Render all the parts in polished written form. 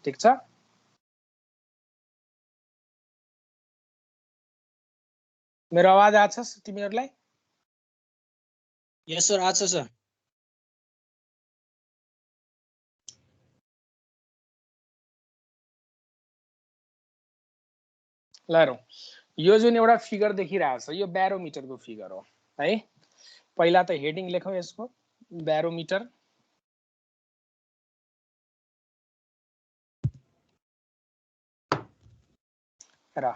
ठीक छ? मेरो आवाज आछ तिमीहरुलाई? यस सर, आछ सर। ल हेरौँ, यो जुन एउटा फिगर देखिरहेछ यो ब्यारोमिटरको फिगर हो है। पहिला त हेडिङ लेखौँ यसको, ब्यारोमिटर। र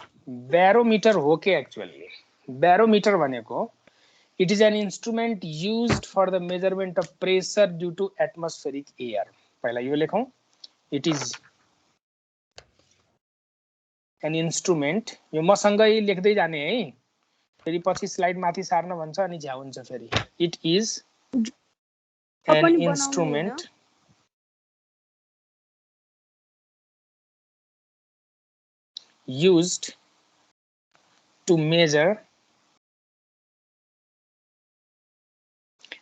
ब्यारोमिटर हो के एक्चुअली? ब्यारोमिटर भनेको it is an instrument used for the measurement of pressure due to atmospheric air. पहिला यो लेखौँ, it is an instrument, यो मसँगै लेख्दै जाने है, फेरि पछि स्लाइड माथि सार्न भन्छ अनि झ्याउ हुन्छ फेरि। It is an instrument used to measure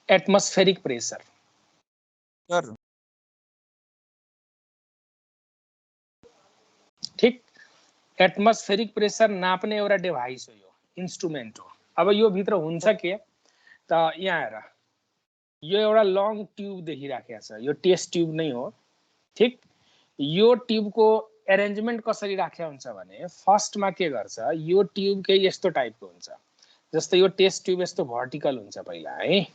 atmospheric pressure. Sir ठीक, एटमोस्फेरिक प्रेसर नाप्ने एउटा डिभाइस हो, यो इन्स्ट्रुमेन्ट हो। अब यो भित्र हुन्छ के त यहाँ हेर, यो एउटा लङ ट्युब देखिराखेको छ, यो टेस्ट ट्युब नै हो। ठीक, यो ट्युबको एरेन्जमेन्ट कसरी राखेको हुन्छ भने फर्स्टमा के गर्छ, यो ट्युब केही यस्तो टाइपको हुन्छ, जस्तै यो टेस्ट ट्युब यस्तो भर्टिकल हुन्छ पहिला है।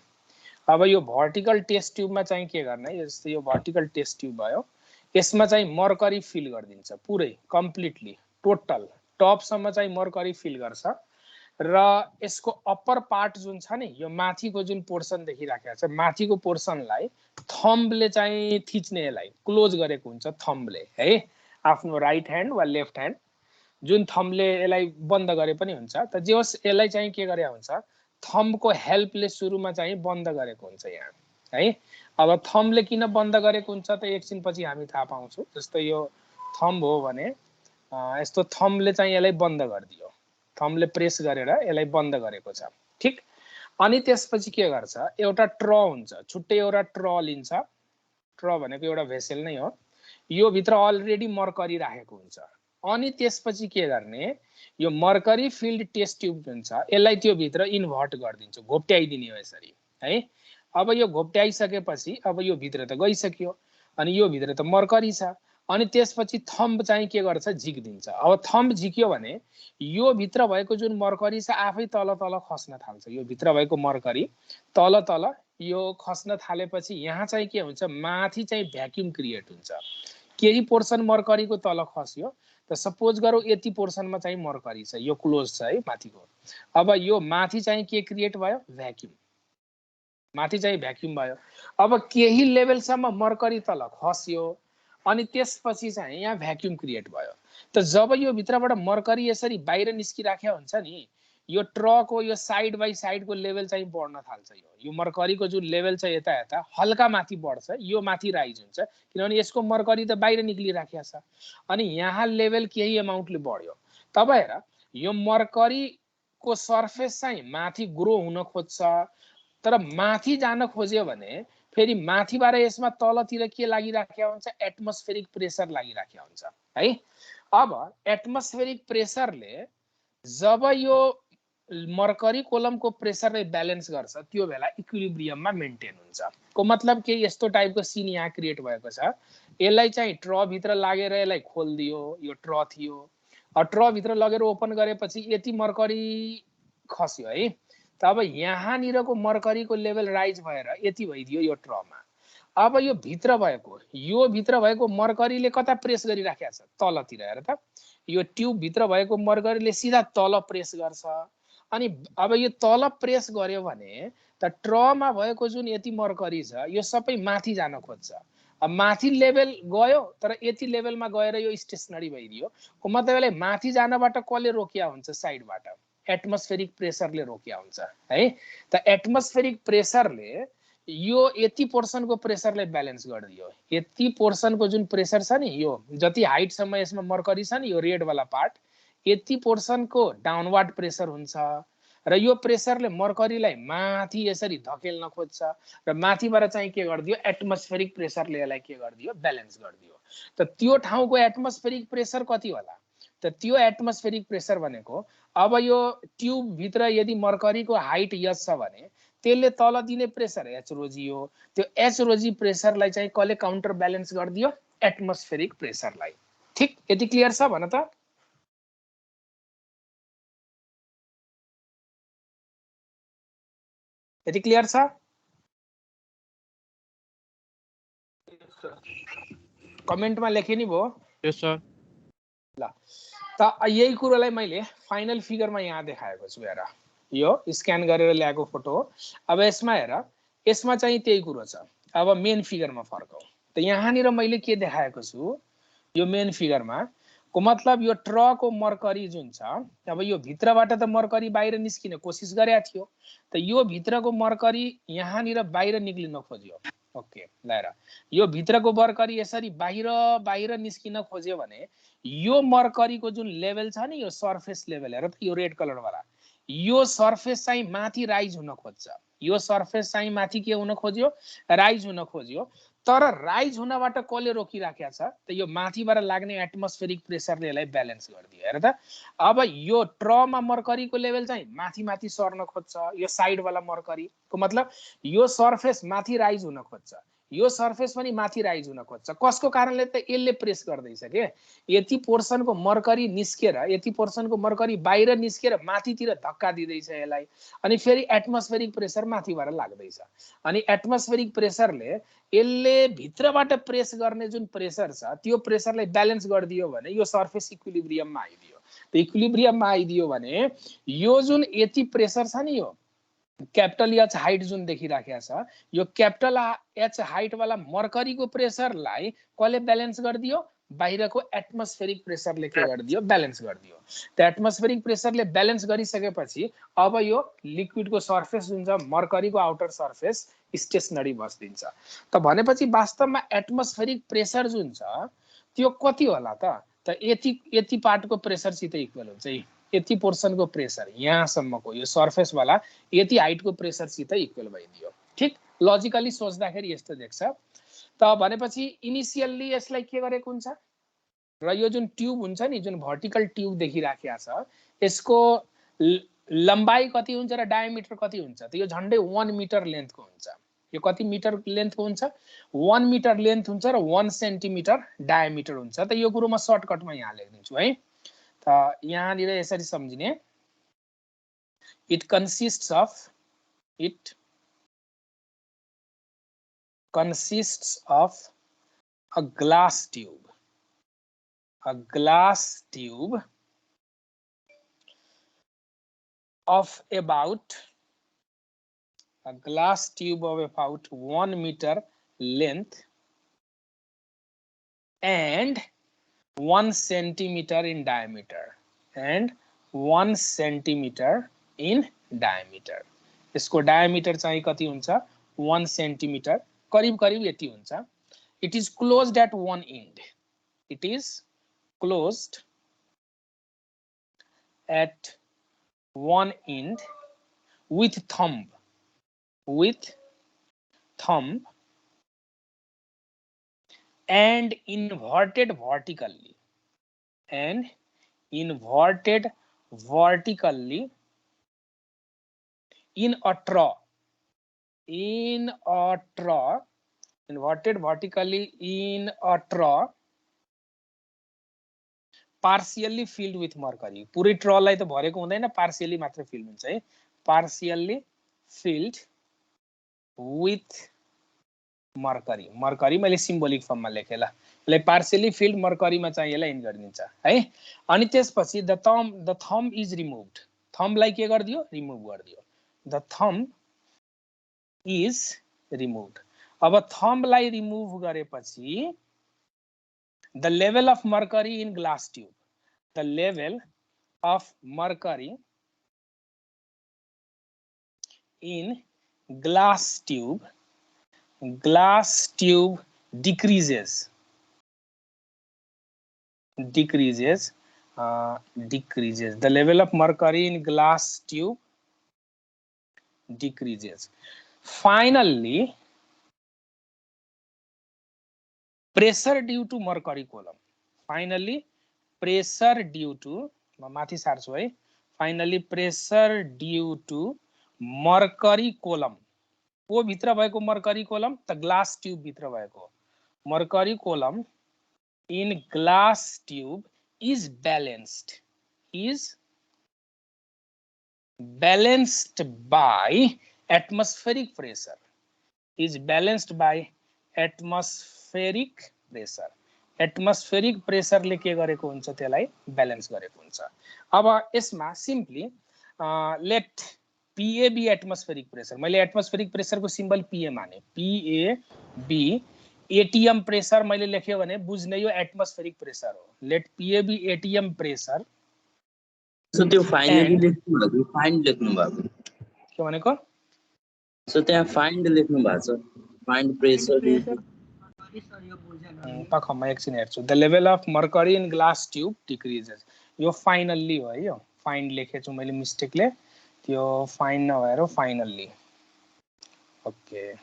अब यो भर्टिकल टेस्ट ट्युबमा चाहिँ के गर्ने, जस्तै यो भर्टिकल टेस्ट ट्युब भयो, यसमा चाहिँ मर्करी फिल गरिदिन्छ पुरै कम्प्लिटली, टोटल टपसम्म चाहिँ मर्करी फिल गर्छ। र यसको अप्पर पार्ट जुन छ नि, यो माथिको जुन पोर्सन देखिराखेको छ, माथिको पोर्सनलाई थम्बले चाहिँ थिच्ने, यसलाई क्लोज गरेको हुन्छ थम्बले है, आफ्नो राइट ह्यान्ड वा लेफ्ट ह्यान्ड, जुन थम्बले यसलाई बन्द गरे पनि हुन्छ। त जे होस् यसलाई चाहिँ के गरे हुन्छ, थम्बको हेल्पले सुरुमा चाहिँ बन्द गरेको हुन्छ यहाँ है। अब थम्बले किन बन्द गरेको हुन्छ त एकछिनपछि हामी थाहा पाउँछौँ। जस्तो यो थम्ब हो भने यस्तो थम्बले चाहिँ यसलाई बन्द गरिदियो, थम्बले प्रेस गरेर यसलाई बन्द गरेको छ। ठीक, अनि त्यसपछि के गर्छ, एउटा ट्र हुन्छ, छुट्टै एउटा ट्र लिन्छ। ट्र भनेको एउटा भेसेल नै हो, यो भित्र अलरेडी मर्करी राखेको हुन्छ। अनि त्यसपछि के गर्ने, यो मर्करी फिल्ड टेस्ट ट्युब हुन्छ, यसलाई त्यो भित्र इन्भर्ट गरिदिन्छु, घोप्ट्याइदिने हो यसरी है। अब यो घोप्ट्याइसकेपछि अब यो भित्र त गइसक्यो, अनि यो भित्र त मर्करी छ, अनि त्यसपछि थम्ब चाहिँ के गर्छ, झिकिदिन्छ। अब थम्ब झिक्यो भने यो भित्र भएको जुन मर्करी छ आफै तल तल खस्न थाल्छ, यो भित्र भएको मर्करी तल तल यो खस्न थालेपछि यहाँ चाहिँ के हुन्छ, माथि चाहिँ भ्याक्युम क्रिएट हुन्छ। केही पोर्सन मर्करीको तल खस्यो, त सपोज गरौँ यति पोर्सनमा चाहिँ मर्करी छ, यो क्लोज छ है माथिको। अब यो माथि चाहिँ के क्रिएट भयो, भ्याक्युम, माथि चाहिँ भ्याक्युम भयो। अब केही लेभलसम्म मर्करी तल खस्यो अनि त्यसपछि चाहिँ यहाँ भ्याक्युम क्रिएट भयो। त जब यो भित्रबाट मर्करी यसरी बाहिर निस्किराखेको हुन्छ नि, यो ट्रको यो साइड बाई साइडको लेभल चाहिँ बढ्न थाल्छ। यो मर्करीको जुन लेभल छ यता यता हल्का माथि बढ्छ, यो माथि राइज हुन्छ, किनभने यसको मर्करी त बाहिर निक्लिराखेको छ। अनि यहाँ लेभल केही अमाउन्टले बढ्यो। तब हेर, यो मर्करीको सर्फेस चाहिँ माथि ग्रो हुन खोज्छ, तर माथि जान खोज्यो भने फेरि माथिबाट यसमा तलतिर के लागिराखेको हुन्छ, एटमोस्फेरिक प्रेसर लागिराखेको हुन्छ है। अब एटमोस्फेरिक प्रेसरले जब यो मर्करी कोलमको प्रेसरलाई ब्यालेन्स गर्छ, त्यो बेला इक्विलिब्रियममा मेन्टेन हुन्छ। को मतलब के, यस्तो टाइपको सिन यहाँ क्रिएट भएको छ। यसलाई चाहिँ ट्र भित्र लागेर यसलाई खोलिदियो, यो ट्र थियो, ट्र भित्र लगेर ओपन गरेपछि यति मर्करी खस्यो है। तब यहाँनिरको मर्करीको लेभल राइज भएर यति भइदियो यो ट्रमा। अब यो भित्र भएको मर्करीले कता प्रेस गरिराखेको छ, तलतिर। हेर त, यो ट्युब भित्र भएको मर्करीले सिधा तल प्रेस गर्छ। अनि अब यो तल प्रेस गर्यो भने त ट्रमा भएको जुन यति मर्करी छ यो सबै माथि जान खोज्छ। अब माथि लेभल गयो, तर यति लेभलमा गएर यो स्टेसनरी भइदियो। को मतलब यसलाई माथि जानबाट कसले रोकिया हुन्छ, साइडबाट एटमोस्फेरिक प्रेसरले रोकिया हुन्छ है। त एटमोस्फेरिक प्रेसरले यो यति पोर्सनको प्रेसरलाई ब्यालेन्स गरिदियो। यति पोर्सनको जुन प्रेसर छ नि, यो जति हाइटसम्म यसमा मर्करी छ नि, यो रेड वाला पार्ट, यति पोर्सनको डाउनवर्ड प्रेसर हुन्छ। र यो प्रेसरले मर्करीलाई माथि यसरी धकेल्न खोज्छ र माथिबाट चाहिँ के गरिदियो एटमोस्फेरिक प्रेसरले यसलाई के गरिदियो ब्यालेन्स गरिदियो। त त्यो ठाउँको एटमोस्फेरिक प्रेसर कति होला त त्यो एटमोस्फेरिक प्रेसर भनेको अब यो ट्युब भित्र यदि मर्करीको हाइट यस छ भने त्यसले तल दिने प्रेसर एच रोजी हो। त्यो एच रोजी प्रेसरलाई चाहिँ कसले काउन्टर ब्यालेन्स गरिदियो एटमोस्फेरिक प्रेसरलाई। ठीक यति क्लियर छ भन त। यति क्लियर छ? कमेन्टमा लेखे नि भो। यस सर। ल त यही कुरोलाई मैले फाइनल फिगरमा यहाँ देखाएको छु। हेर यो स्क्यान गरेर ल्याएको फोटो हो। अब यसमा हेर यसमा चाहिँ त्यही कुरो छ। अब मेन फिगरमा फर्कौं त यहाँनिर मैले के देखाएको छु यो मेन फिगरमा को मतलब यो ट्रको मर्करी जुन छ अब यो भित्रबाट त मर्करी बाहिर निस्किने कोसिस गरेको थियो त यो भित्रको मर्करी यहाँनिर बाहिर निक्लिन खोज्यो। ओके ल हेर यो भित्रको मर्करी यसरी बाहिर बाहिर निस्किन खोज्यो भने यो मर्करीको जुन लेभल छ नि यो सर्फेस लेभल हेर त यो रेड कलर वाला यो सर्फेस चाहिँ माथि राइज हुन खोज्छ। यो सर्फेस चाहिँ माथि के हुन खोज्यो राइज हुन खोज्यो। तर राइज हुनबाट कसले रोकिराखेको छ त यो माथिबाट लाग्ने एटमोस्फेरिक प्रेसरले यसलाई ब्यालेन्स गरिदियो। हेर त अब यो ट्रमा मर्करीको लेभल चाहिँ माथि माथि सर्न खोज्छ। यो साइड वाला मर्करीको मतलब यो सर्फेस माथि राइज हुन खोज्छ यो सर्फेस पनि माथि राइज हुन खोज्छ। कसको कारणले त यसले प्रेस गर्दैछ के यति पोर्सनको मर्करी निस्केर यति पोर्सनको मर्करी बाहिर निस्केर माथितिर धक्का दिँदैछ यसलाई अनि फेरि एटमोस्फेरिक प्रेसर माथिबाट लाग्दैछ अनि एटमोस्फेरिक प्रेसरले यसले भित्रबाट प्रेस गर्ने जुन प्रेसर छ त्यो प्रेसरलाई ब्यालेन्स गरिदियो भने यो सर्फेस इक्विलिब्रियममा आइदियो। त इक्विलिब्रियममा आइदियो भने यो जुन यति प्रेसर छ नि यो कैपिटल एच हाइट जुन देखिराखेको छ यो कैपिटल एच हाइट वाला मर्करीको प्रेसरलाई कसले ब्यालेन्स गरिदियो बाहिरको एटमोस्फेरिक प्रेसरले के गरिदियो ब्यालेन्स गरिदियो। त एटमोस्फेरिक प्रेसरले ब्यालेन्स गरिसकेपछि अब यो लिक्विडको सर्फेस जुन छ मर्करीको आउटर सर्फेस स्टेसनरी बस्दिन्छ। त भनेपछि वास्तवमा एटमोस्फेरिक प्रेसर जुन छ त्यो कति होला त यति पार्टको प्रेसरसित इक्वल हुन्छ। यति पोर्सनको प्रेसर यहाँसम्मको यो सर्फेस वाला यति हाइटको प्रेसरसित इक्वल भइदियो। ठीक लजिकली सोच्दाखेरि यस्तो देख्छ। त भनेपछि इनिसियल्ली यसलाई के गरेको हुन्छ र यो जुन ट्युब हुन्छ नि जुन भर्टिकल ट्युब देखिराखेको छ यसको लम्बाइ कति हुन्छ र डायमिटर कति हुन्छ त यो झन्डै 1 मिटर लेन्थको हुन्छ। यो कति मिटर लेन्थको हुन्छ 1 मिटर लेन्थ हुन्छ र 1 सेन्टिमिटर डायमिटर हुन्छ। त यो कुरो म सर्टकटमा यहाँ लेखिदिन्छु है। त यहाँनिर यसरी सम्झिने it consists of a glass tube of about 1 meter length and 1 centimeter in diameter in diameter। यसको डायमिटर चाहिँ कति हुन्छ 1 सेन्टिमिटर करिब करिब यति हुन्छ। It is closed at one end. It is closed at one end with thumb and inverted vertically in a trough inverted vertically in a trough partially filled with mercury। पुरै ट्रलाई त भरेको हुँदैन पार्शियली मात्र feel हुन्छ है। partially filled with mercury mercury मैले symbolic फर्ममा लेखे ल यसलाई पार्शियली फिल्ड मर्करीमा चाहिँ यसलाई इन गरिदिन्छ है। अनि त्यसपछि द थम्ब इज रिमुभ्ड थम्बलाई के गरिदियो रिमुभ गरिदियो। The thumb is removed. अब थम्बलाई रिमुभ गरेपछि the level of mercury in glass tube the level of mercury in glass tube decreases the level of mercury in glass tube decreases. Finally, pressure due to mercury column. Finally, pressure due to finally pressure due to mercury column. को भित्र भएको mercury column त glass tube भित्र भएको mercury column in glass tube is balanced by atmospheric pressure. Is balanced by atmospheric pressure. Atmospheric pressure ले के गरेको हुन्छ त्यसलाई balance गरेको हुन्छ. अब यसमा simply let PA be atmospheric pressure. मैले atmospheric pressure को symbol PA माने. PA be ATM pressure मैले लेख्यो भने बुझ्ने यो atmospheric pressure हो. Let PA be ATM pressure. So त्यो finally लेख्नु भएको find लेख्नु भएको. के भनेको? So त्यहाँ find लेख्नु भएको छ. Find pressure. पखमा एकछिन हेर्छु. The level of mercury in glass tube decreases. यो finally हो है यो. Find लेखेछु मैले mistake ले. त्यो find नभएर finally. Okay.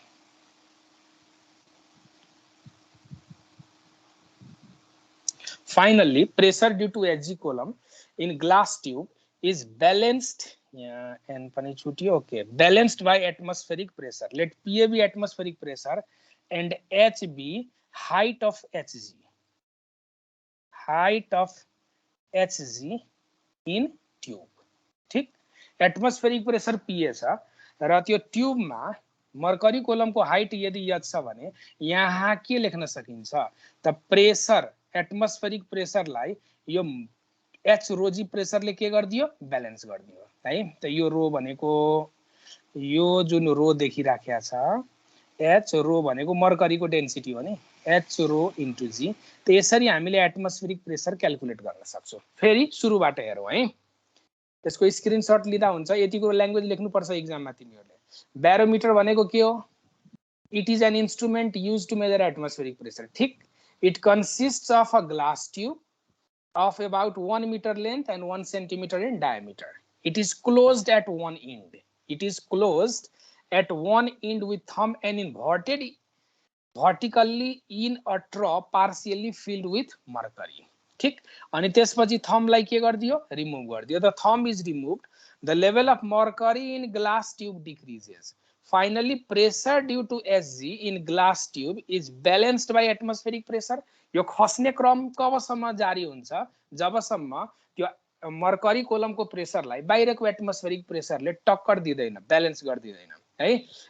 Finally, pressure due to Hg column in glass tube is balanced. Yeah, and pani chuti okay. Balanced by atmospheric pressure. Let PA be atmospheric pressure and H be height of Hg. Height of Hg in tube. ठीक? Atmospheric pressure PA छ र त्यो tube मा mercury kolam को height यदि h छ भने यहाँ के लेख्न सकिन्छ त प्रेशर एटमोस्फेरिक प्रेशर लाई यो h रो जी प्रेशर ले के गर्दियो ब्यालेन्स गर्दियो है त यो रो भनेको यो जुन रो देखिराखेको छ h रो भनेको मर्करी को डेन्सिटी हो नि h रो इन्टु g त यसरी हामीले एटमोस्फेरिक प्रेशर क्याल्कुलेट गर्न सक्छौं फेरि सुरुबाट हेरौं है त्यसको स्क्रिनशट लिदा हुन्छ यतिको ल्याङ्ग्वेज लेख्नु पर्छ एक्जाममा तिमीहरुले ब्यारोमिटर भनेको के हो it is an instrument used to measure atmospheric pressure ठीक it consists of a glass tube of about 1 meter length and 1 centimeter in diameter. It is closed at one end. It is closed at one end with thumb and inverted vertically in a trough partially filled with mercury. ठीक अनि त्यसपछि thumb लाई के गर्दियो remove गर्दियो the thumb is removed the level of mercury in glass tube decreases. Finally, pressure due to Hg in glass tube is balanced by atmospheric pressure. यो खस्ने क्रम कबसम्म जारी हुन्छ जबसम्म त्यो मर्करी कोलमको प्रेसरलाई बाहिरको एटमोस्फेरिक प्रेसरले टक्कर दिदैन ब्यालेन्स गर्दिदैन है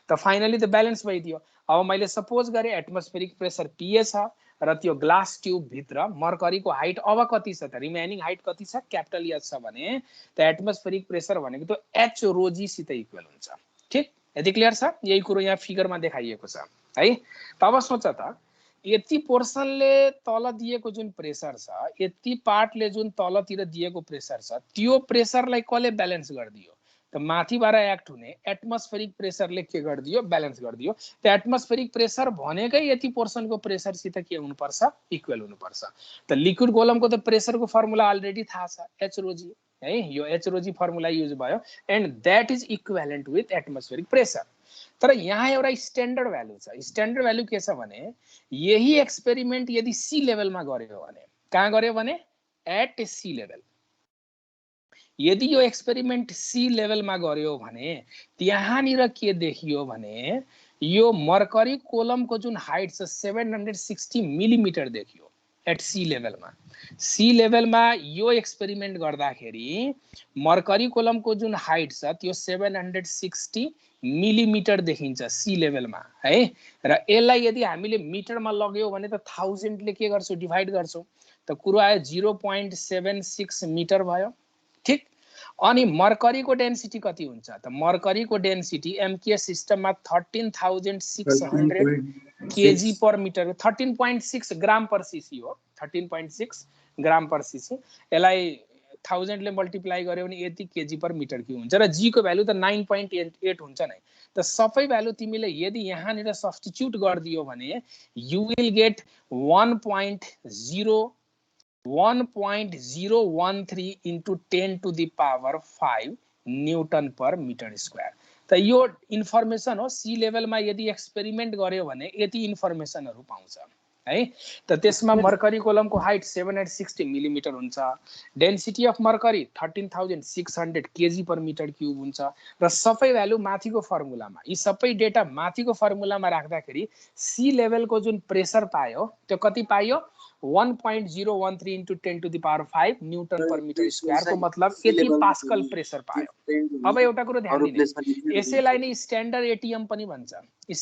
त फाइनली त ब्यालेन्स भइदियो अब मैले सपोज गरे एटमोस्फेरिक प्रेसर PA छ र त्यो ग्लास ट्युब भित्र मर्करीको हाइट अब कति छ त रिमेनिङ हाइट कति छ क्यापिटल H छ भने त एटमोस्फेरिक प्रेसर भनेको त्यो H रो जी सित इक्वल हुन्छ ठीक यदि क्लियर छ यही कुरो यहाँ फिगरमा देखाइएको छ है तब सोच त यति पोर्सनले तल दिएको जुन प्रेसर छ यति पार्टले जुन तलतिर दिएको प्रेसर छ त्यो प्रेसरलाई कसले ब्यालेन्स गर्दियो त माथिबाट एक्ट हुने एटमोस्फेरिक प्रेसरले के गर्दियो ब्यालेन्स गर्दियो त एटमोस्फेरिक प्रेसर भनेकै यति पोर्सनको प्रेसर सित के हुनु पर्छ इक्वल हुनु पर्छ त लिक्विड कोलमको त प्रेसरको फर्मुला अलरेडी थाहा छ H रो जी है यो H रो जी फर्मुला युज भयो and that is equivalent with atmospheric pressure तर यहाँ एउटा स्ट्यान्डर्ड भ्यालु छ स्ट्यान्डर्ड भ्यालु के छ भने यही एक्सपेरिमेन्ट यदि सी लेभलमा गर्यो भने कहाँ गर्यो भने एट सी लेभल यदि यो एक्सपेरिमेन्ट सी लेभलमा गर्यो भने त्यहाँनिर के देखियो भने यो मर्करी कोलमको जुन हाइट छ 760 मिलिमिटर देखियो एट सी लेभलमा यो एक्सपेरिमेन्ट गर्दाखेरि मर्करी कोलमको जुन हाइट छ त्यो 760 मिलिमिटर देखिन्छ सी लेभलमा है र यसलाई यदि हामीले मिटरमा लग्यो भने त 1000 ले के गर्छौ डिवाइड गर्छौ त कुरो आयो 0.76 मिटर भयो ठीक अनि मर्करीको डेन्सिटी कति हुन्छ त मर्करीको डेन्सिटी एमके सिस्टममा 13600 केजी पर मिटर 13.6 ग्राम पर सीसी हो 13.6 ग्राम पर सीसी यसलाई 1000 ले मल्टिप्लाई गर्यो भने यति केजी पर मिटर क्यूब हुन्छ र जी को भ्यालु त 9.8 हुन्छ नै त सबै भ्यालु तिमीले यदि यहाँनिर सब्स्टिट्युट गर्दियो भने you will get 1.013 into 10 to the power 5 newton per metre square त यो इन्फर्मेसन हो सी लेभलमा यदि एक्सपेरिमेन्ट गर्यो भने यति इन्फर्मेसनहरु पाउँछ है। त त्यसमा मर्करी कोलमको हाइट 760 मिलिमिटर हुन्छ, density of mercury 13,600 KG per metre cube हुन्छ र सबै भ्यालु माथिको फर्मुलामा, यी सबै डेटा माथिको फर्मुलामा राख्दाखेरि सी लेभलको जुन प्रेसर पायो त्यो कति पायो 1.013 into 10 to the power 5 newton per metre square को मतलब यति पास्कल प्रेसर पायो। अब एउटा कुरा ध्यान दिने, यसैलाई नै स्ट्यान्डर्ड एटीएम पनि भन्छ,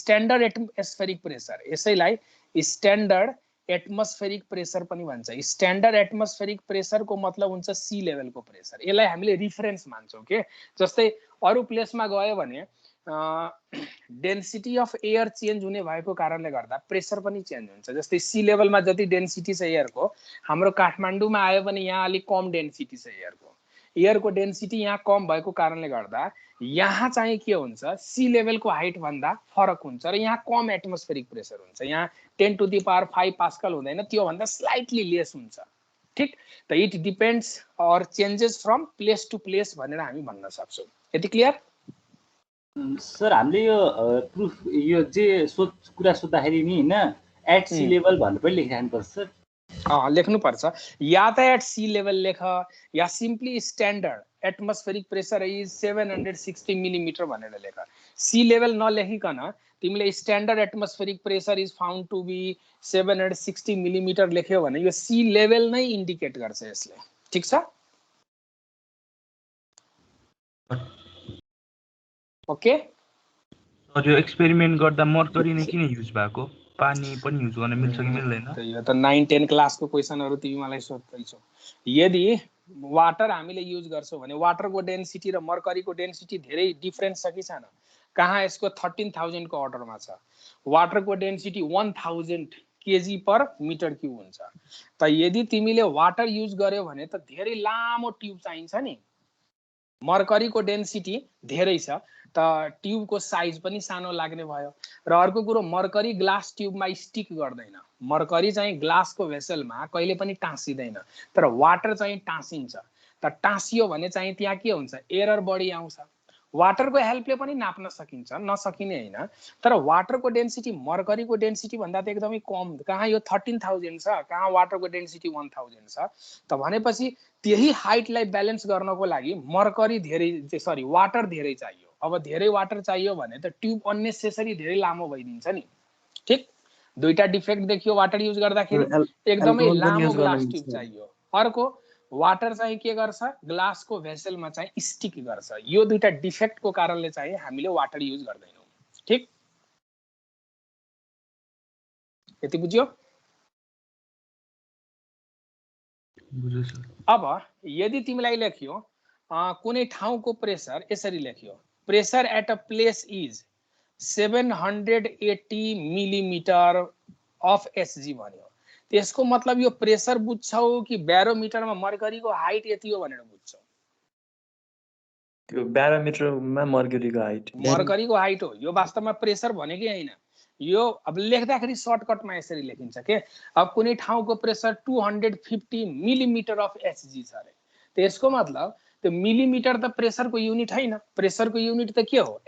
स्ट्यान्डर्ड एटमोस्फेरिक प्रेसर, यसैलाई स्ट्यान्डर्ड एटमोस्फेरिक प्रेसर पनि भन्छ। स्ट्यान्डर्ड एटमोस्फेरिक प्रेसर को मतलब हुन्छ सी लेभल को प्रेसर, यसलाई हामीले रिफरेन्स मान्छौं के। जस्तै अरु प्लेसमा गयो भने डेन्सिटी अफ एयर चेन्ज हुने भएको कारणले गर्दा प्रेसर पनि चेन्ज हुन्छ। जस्तै सी लेभलमा जति डेन्सिटी छ एयरको हाम्रो काठमाडौँमा आयो भने यहाँ अलिक कम डेन्सिटी छ एयरको डेन्सिटी यहाँ कम भएको कारणले गर्दा यहाँ चाहिँ के हुन्छ सी लेभलको हाइट भन्दा फरक हुन्छ र यहाँ कम एटमोस्फेरिक प्रेसर हुन्छ। यहाँ 10 to the power 5 पास्कल हुँदैन, त्यो भन्दा स्लाइटली लेस हुन्छ। ठीक, त it depends or changes from place to place भनेर हामी भन्न सक्छौं। यति क्लियर? सर हामीले यो प्रुफ यो जे कुरा सोध्दाखेरि नि हैन एट सी लेभल भनेर पनि लेखिराख्नु पर्छ सर। लेख्नु पर्छ, या त एट सी लेभल लेख या simply standard atmospheric pressure is 760 millimetre भनेर लेख। सी लेभल नलेखिकन तिमीले standard atmospheric pressure is found to be 760 millimetre लेख्यो भने यो सी लेभल नै इन्डिकेट गर्छ यसले। ठीक छ? ओके, सर यो एक्सपेरिमेन्ट गर्दा मर्करी नै किन युज भएको? पानी पनि युज गर्न मिल्छ कि मिल्दैन? यो त 9-10 क्लासको क्वेशनहरु तिमी मलाई सोध्दैछौ। यदि वाटर हामीले युज गर्छौं भने वाटरको डेन्सिटी र मर्करीको डेन्सिटी धेरै डिफरेन्स छ कि छैन? कहाँ यसको 13,000 को अर्डरमा छ, वाटरको density 1000 KG per metre cube हुन्छ। त यदि तिमीले वाटर युज गर्यो भने त धेरै लामो ट्युब चाहिन्छ नि, मर्करीको डेन्सिटी धेरै छ त ट्युबको साइज पनि सानो लाग्ने भयो। र अर्को कुरो मर्करी ग्लास ट्युबमा स्टिक गर्दैन, मर्करी चाहिँ ग्लासको भेसलमा कहिले पनि टाँसिदैन, तर वाटर चाहिँ टाँसिन्छ। त टाँसियो भने चाहिँ त्यहाँ के हुन्छ एरर बढी आउँछ। वाटरको हेल्पले पनि नाप्न सकिन्छ, नसकिने हैन, तर वाटरको डेन्सिटी मर्करीको डेन्सिटी भन्दा त एकदमै कम। कहाँ यो 13,000 छ, कहाँ वाटरको डेन्सिटी 1000 छ। त भनेपछि त्यही हाइटलाई ब्यालेन्स गर्नको लागि मर्करी धेरै सरी वाटर धेरै चाहियो। अब धेरै वाटर चाहियो भने त ट्युब अननेसेसरी धेरै लामो भइदिन्छ नि। ठीक, दुईटा डिफेक्ट देखियो वाटर युज गर्दाखेरि, एकदमै लामो ग्लास ट्युब चाहियो, अर्को वाटर चाहिँ के गर्छ ग्लासको भेसलमा चाहिँ स्टिक गर्छ। यो दुईटा डिफेक्टको कारणले चाहिँ हामीले वाटर युज गर्दैनौं। ठीक, यति बुझ्यो? बुझ्यो सर। अब यदि तिमीलाई लेख्यो कुनै ठाउँको प्रेसर यसरी लेख्यो, pressure at a place is 780 millimetre of HG भन्यो, त्यसको मतलब यो प्रेसर बुझ्छौ कि ब्यारोमिटरमा मर्करीको हाइट यति हो भनेर बुझ्छौ? त्यो ब्यारोमिटरमा मर्करीको हाइट, मर्करीको हाइट हो। यो वास्तवमा प्रेसर भनेकै हैन, यो अब लेख्दाखेरि सर्टकटमा यसरी लेखिन्छ के। अब कुनै ठाउँको प्रेसर 250 मिलिमिटर अफ एचजी छ अरे, त्यसको मतलब त्यो मिलिमिटर त प्रेसरको युनिट हैन, प्रेसरको युनिट त के हो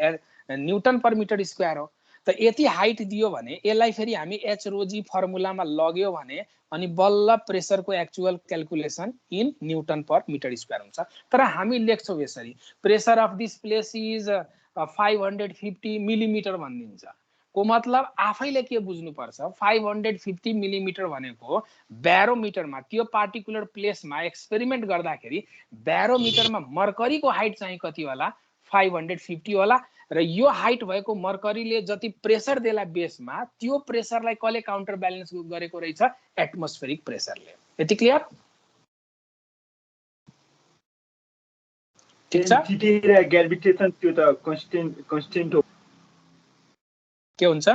न्यूटन पर मिटर स्क्वायर हो। त यति हाइट दियो भने यसलाई फेरि हामी एच रो जी फर्मुलामा लग्यो भने अनि बल्ल प्रेसरको actual calculation in newton per metre square हुन्छ। तर हामी लेख्छौं यसरी pressure of this place is 550 millimetre भनिदिन्छ को मतलब आफैले के बुझ्नु पर्छ 550 मिलिमिटर भनेको ब्यारोमिटरमा त्यो पार्टिकुलर प्लेसमा एक्सपेरिमेन्ट गर्दाखेरि ब्यारोमिटरमा मर्करीको हाइट चाहिँ कति होला 550 होला र यो हाइट भएको मर्करीले जति प्रेसर देला बेसमा त्यो प्रेसरलाई कसले काउन्टर ब्यालेन्स गरेको रहेछ एटमोस्फेरिक प्रेसरले। यति क्लियर? ठीक छ? डेन्सिटी र ग्रेभिटेसन त्यो त कन्स्टेन्ट हो। के हुन्छ?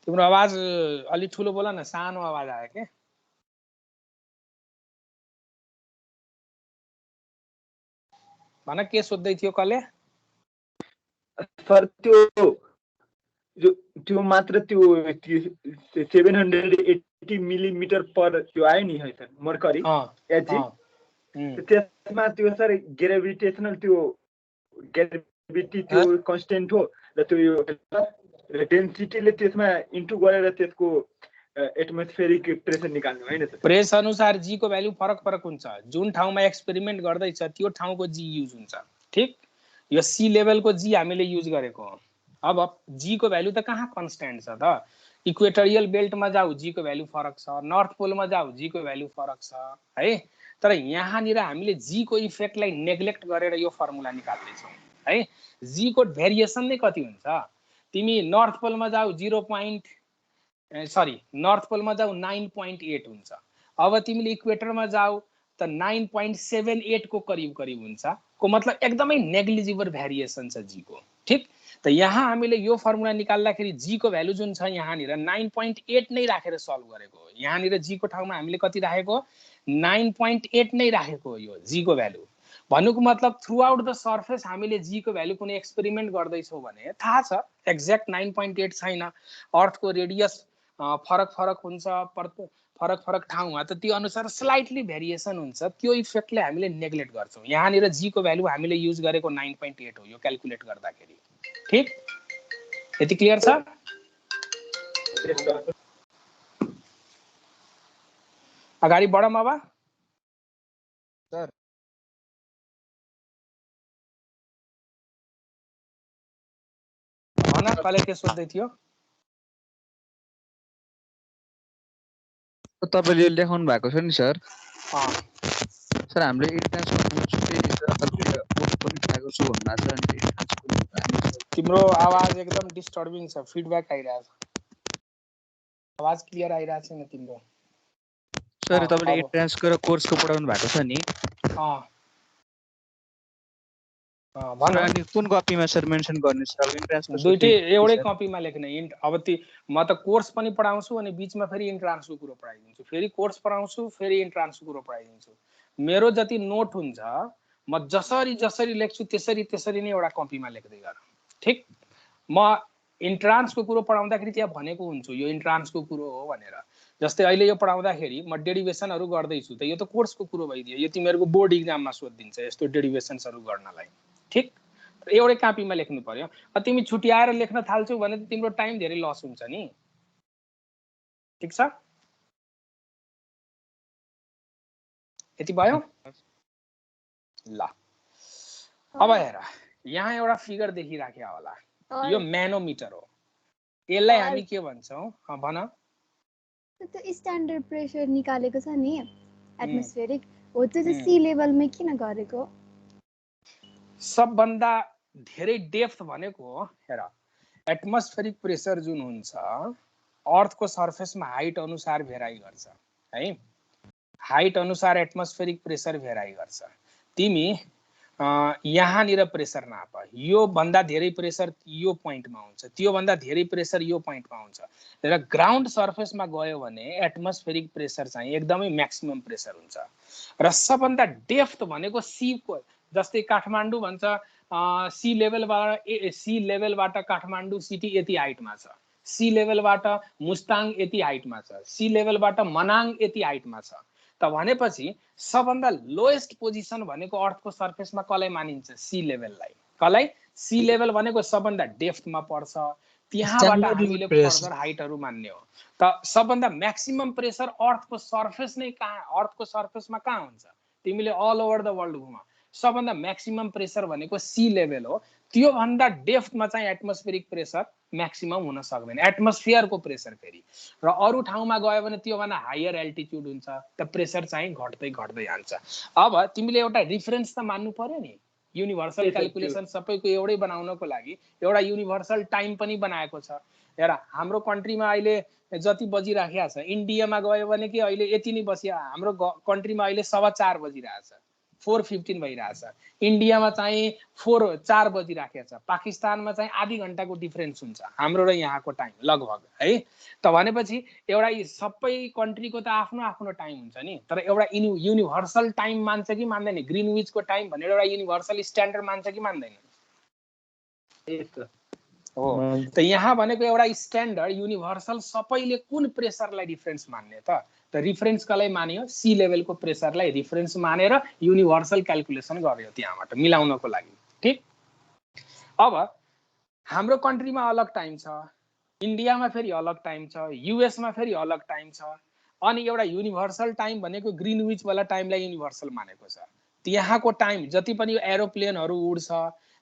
तिम्रो आवाज अलि ठुलो बोला न, सानो आवाज आयो के। भन के सोध्दै थियो कसले? सर त्यो मात्र त्यो 780 मिलिमिटर पर त्यो आयो नि है सर मर्करी एचजी, त्यसमा त्यो सर ग्रेभिटेसनल त्यो ग्रेभिटी त्यो कन्स्टेन्ट हो र त्यो यो डेन्सिटीले त्यसमा इन्टु गरेर त्यसको एटमोस्फेरिक प्रेसर निकाल्नु हैन त प्रेस अनुसार जी को भ्यालु फरक फरक हुन्छ जुन ठाउँमा एक्सपेरिमेन्ट गर्दैछ त्यो ठाउँको जी युज हुन्छ ठीक यो सी लेभलको जी हामीले युज गरेको हो अब जी को भ्यालु त कहाँ कन्स्ट्यान्ट छ त इक्वेटोरियल बेल्टमा जाऊ जी को भ्यालु फरक छ नर्थ पोलमा जाऊ जी को भ्यालु फरक छ है तर यहाँनिर हामीले जी को इफेक्टलाई नेग्लेक्ट गरेर यो फर्मुला निकाल्दैछौँ है जी को भेरिएसन नै कति हुन्छ तिमी नर्थ पोलमा जाऊ नर्थ पोलमा जाऊ 9.8 हुन्छ अब तिमीले इक्वेटरमा जाऊ त 9.78 को करिब करिब हुन्छ को मतलब एकदमै नेग्लिजिबल भेरिएसन छ जी को ठीक त यहाँ हामीले यो फर्मुला निकाल्दाखेरि जी को भ्यालु जुन छ यहाँनिर 9.8 नै राखेर सल्भ गरेको हो यहाँनिर जी को ठाउँमा हामीले कति राखेको 9.8 नै राखेको हो यो जी को भ्यालु भन्नुको मतलब थ्रु आउट द सर्फेस हामीले जी को भ्यालु कुनै एक्सपेरिमेन्ट गर्दैछौँ भने थाहा छ एक्ज्याक्ट 9.8 छैन अर्थको रेडियस फरक फरक हुन्छ फरक फरक ठाउँमा त त्यो अनुसार स्लाइटली भेरिएसन हुन्छ त्यो इफेक्टले हामीले नेग्लेक्ट गर्छौँ यहाँनिर जी को भ्यालु हामीले युज गरेको 9.8 हो यो क्याल्कुलेट गर्दाखेरि ठीक यति क्लियर छ अगाडि बढौँ अब सर भन कसले के सोध्दै थियो तपाईले यो लेखाउनु भएको छ नि सर सर हामीले इन्ट्रान्सको पनि पाएको छु भन्नु छ तिम्रो आवाज एकदम डिस्टर्बिङ छ फिडब्याक आइरहेछ आवाज क्लियर आइरहेछ छैन तिम्रो सर तपाईले इन्ट्रान्सको र कोर्सको पढाउनु भएको छ नि भन अनि कुन कपीमा सर मेन्सन गर्ने सर इन्ट्रान्सको दुईटै एउटै कपीमा लेख्ने अब म त कोर्स पनि पढाउँछु अनि बीचमा फेरि इन्ट्रान्सको कुरो पढाइदिन्छु फेरि कोर्स पढाउँछु फेरि इन्ट्रान्सको कुरो पढाइदिन्छु मेरो जति नोट हुन्छ म जसरी जसरी लेख्छु त्यसरी नै एउटा कपीमा लेख्दै गर ठीक म इन्ट्रान्सको कुरो पढाउँदाखेरि त्यहाँ भनेको हुन्छु यो इन्ट्रान्सको कुरो हो भनेर जस्तै अहिले यो पढाउँदाखेरि म डेरिभेसनहरू गर्दैछु त यो त कोर्सको कुरो भइदियो यो तिमीहरूको बोर्ड इक्जाममा सोधिदिन्छ यस्तो डेरिभेसन्सहरू गर्नलाई ठीक एउटै कपीमा लेख्नु पर्यो तिमी छुट्याएर लेख्न थाल्छौ भने त तिम्रो टाइम धेरै लस हुन्छ नि ठीक छ यति भयो ल अब हेर यहाँ एउटा फिगर देखिराख्या होला यो म्यानोमिटर हो यसलाई हामी के भन्छौं भन त्यो स्ट्यान्डर्ड प्रेसर निकालेको छ नि एटमोस्फेरिक हो त्यो चाहिँ सी लेभलमै किन गरेको सबभन्दा धेरै डेप्थ भनेको हेर एटमोस्फेरिक प्रेसर जुन हुन्छ अर्थको सर्फेसमा हाइट अनुसार भेराइ गर्छ है हाइट अनुसार एटमोस्फेरिक प्रेसर भेराइ गर्छ तिमी यहाँनिर प्रेसर नाप यो भन्दा धेरै प्रेसर यो पोइन्टमा हुन्छ त्यो भन्दा धेरै प्रेसर यो पोइन्टमा हुन्छ र ग्राउन्ड सर्फेसमा गयो भने एटमोस्फेरिक प्रेसर चाहिँ एकदमै म्याक्सिमम प्रेसर हुन्छ र सबभन्दा डेप्थ भनेको सी को जस्तै काठमाडौँ भन्छ सी लेभलबाट काठमाडौँ सिटी यति हाइटमा छ सी लेभलबाट मुस्ताङ यति हाइटमा छ सी लेभलबाट मनाङ यति हाइटमा छ त भनेपछि सबभन्दा लोएस्ट पोजिसन भनेको अर्थको सर्फेसमा कसलाई मानिन्छ सी लेभललाई कसलाई सी लेभल भनेको सबभन्दा डेप्थमा पर्छ त्यहाँबाट हामीले फर्दर हाइटहरू मान्ने हो त सबभन्दा म्याक्सिमम प्रेसर अर्थको सर्फेस नै कहाँ अर्थको सर्फेसमा कहाँ हुन्छ तिमीले अल ओभर द वर्ल्ड घुम सबभन्दा म्याक्सिमम प्रेसर भनेको सी लेभल हो त्यो भन्दा डेप्थमा चाहिँ एटमोस्फेरिक प्रेसर म्याक्सिमम हुन सक्दैन एटमोस्फियरको प्रेसर फेरि र अरू ठाउँमा गयो भने त्यो भन्दा हायर एल्टिट्युड हुन्छ त प्रेसर चाहिँ घट्दै घट्दै जान्छ अब तिमीले एउटा रिफरेन्स त मान्नु पर्यो नि युनिभर्सल क्याल्कुलेसन सबैको एउटै बनाउनको लागि एउटा युनिभर्सल टाइम पनि बनाएको छ हेर हाम्रो कन्ट्रीमा अहिले जति बजिराखेको छ इन्डियामा गयो भने कि अहिले यति नै बसिया हाम्रो कन्ट्रीमा अहिले 4:15 बजिरहेछ 4:15 भइरहेछ इन्डियामा चाहिँ 4 बजिराखेको छ पाकिस्तानमा चाहिँ आधी घण्टाको डिफरेन्स हुन्छ हाम्रो र यहाँको टाइम लगभग है त भनेपछि एउटा सबै कन्ट्रीको त आफ्नो आफ्नो टाइम हुन्छ नि तर एउटा युनिभर्सल टाइम मान्छ कि मान्दैन ग्रिनविचको टाइम भनेर एउटा युनिभर्सल स्ट्यान्डर्ड मान्छ कि मान्दैन हो त यहाँ भनेको एउटा स्ट्यान्डर्ड युनिभर्सल सबैले कुन प्रेसरलाई डिफरेन्स मान्ने त त रिफरेन्स कसलाई मानियो सी लेभलको प्रेसरलाई रिफरेन्स मानेर युनिभर्सल क्याल्कुलेसन गर्यो त्यहाँबाट मिलाउनको लागि ठीक। अब हाम्रो कन्ट्रीमा अलग टाइम छ, इन्डियामा फेरि अलग टाइम छ, युएसमा फेरि अलग टाइम छ, अनि एउटा युनिभर्सल टाइम भनेको ग्रिनविच वाला टाइमलाई युनिभर्सल मानेको छ। त्यहाँको टाइम जति पनि एरोप्लेनहरू उड्छ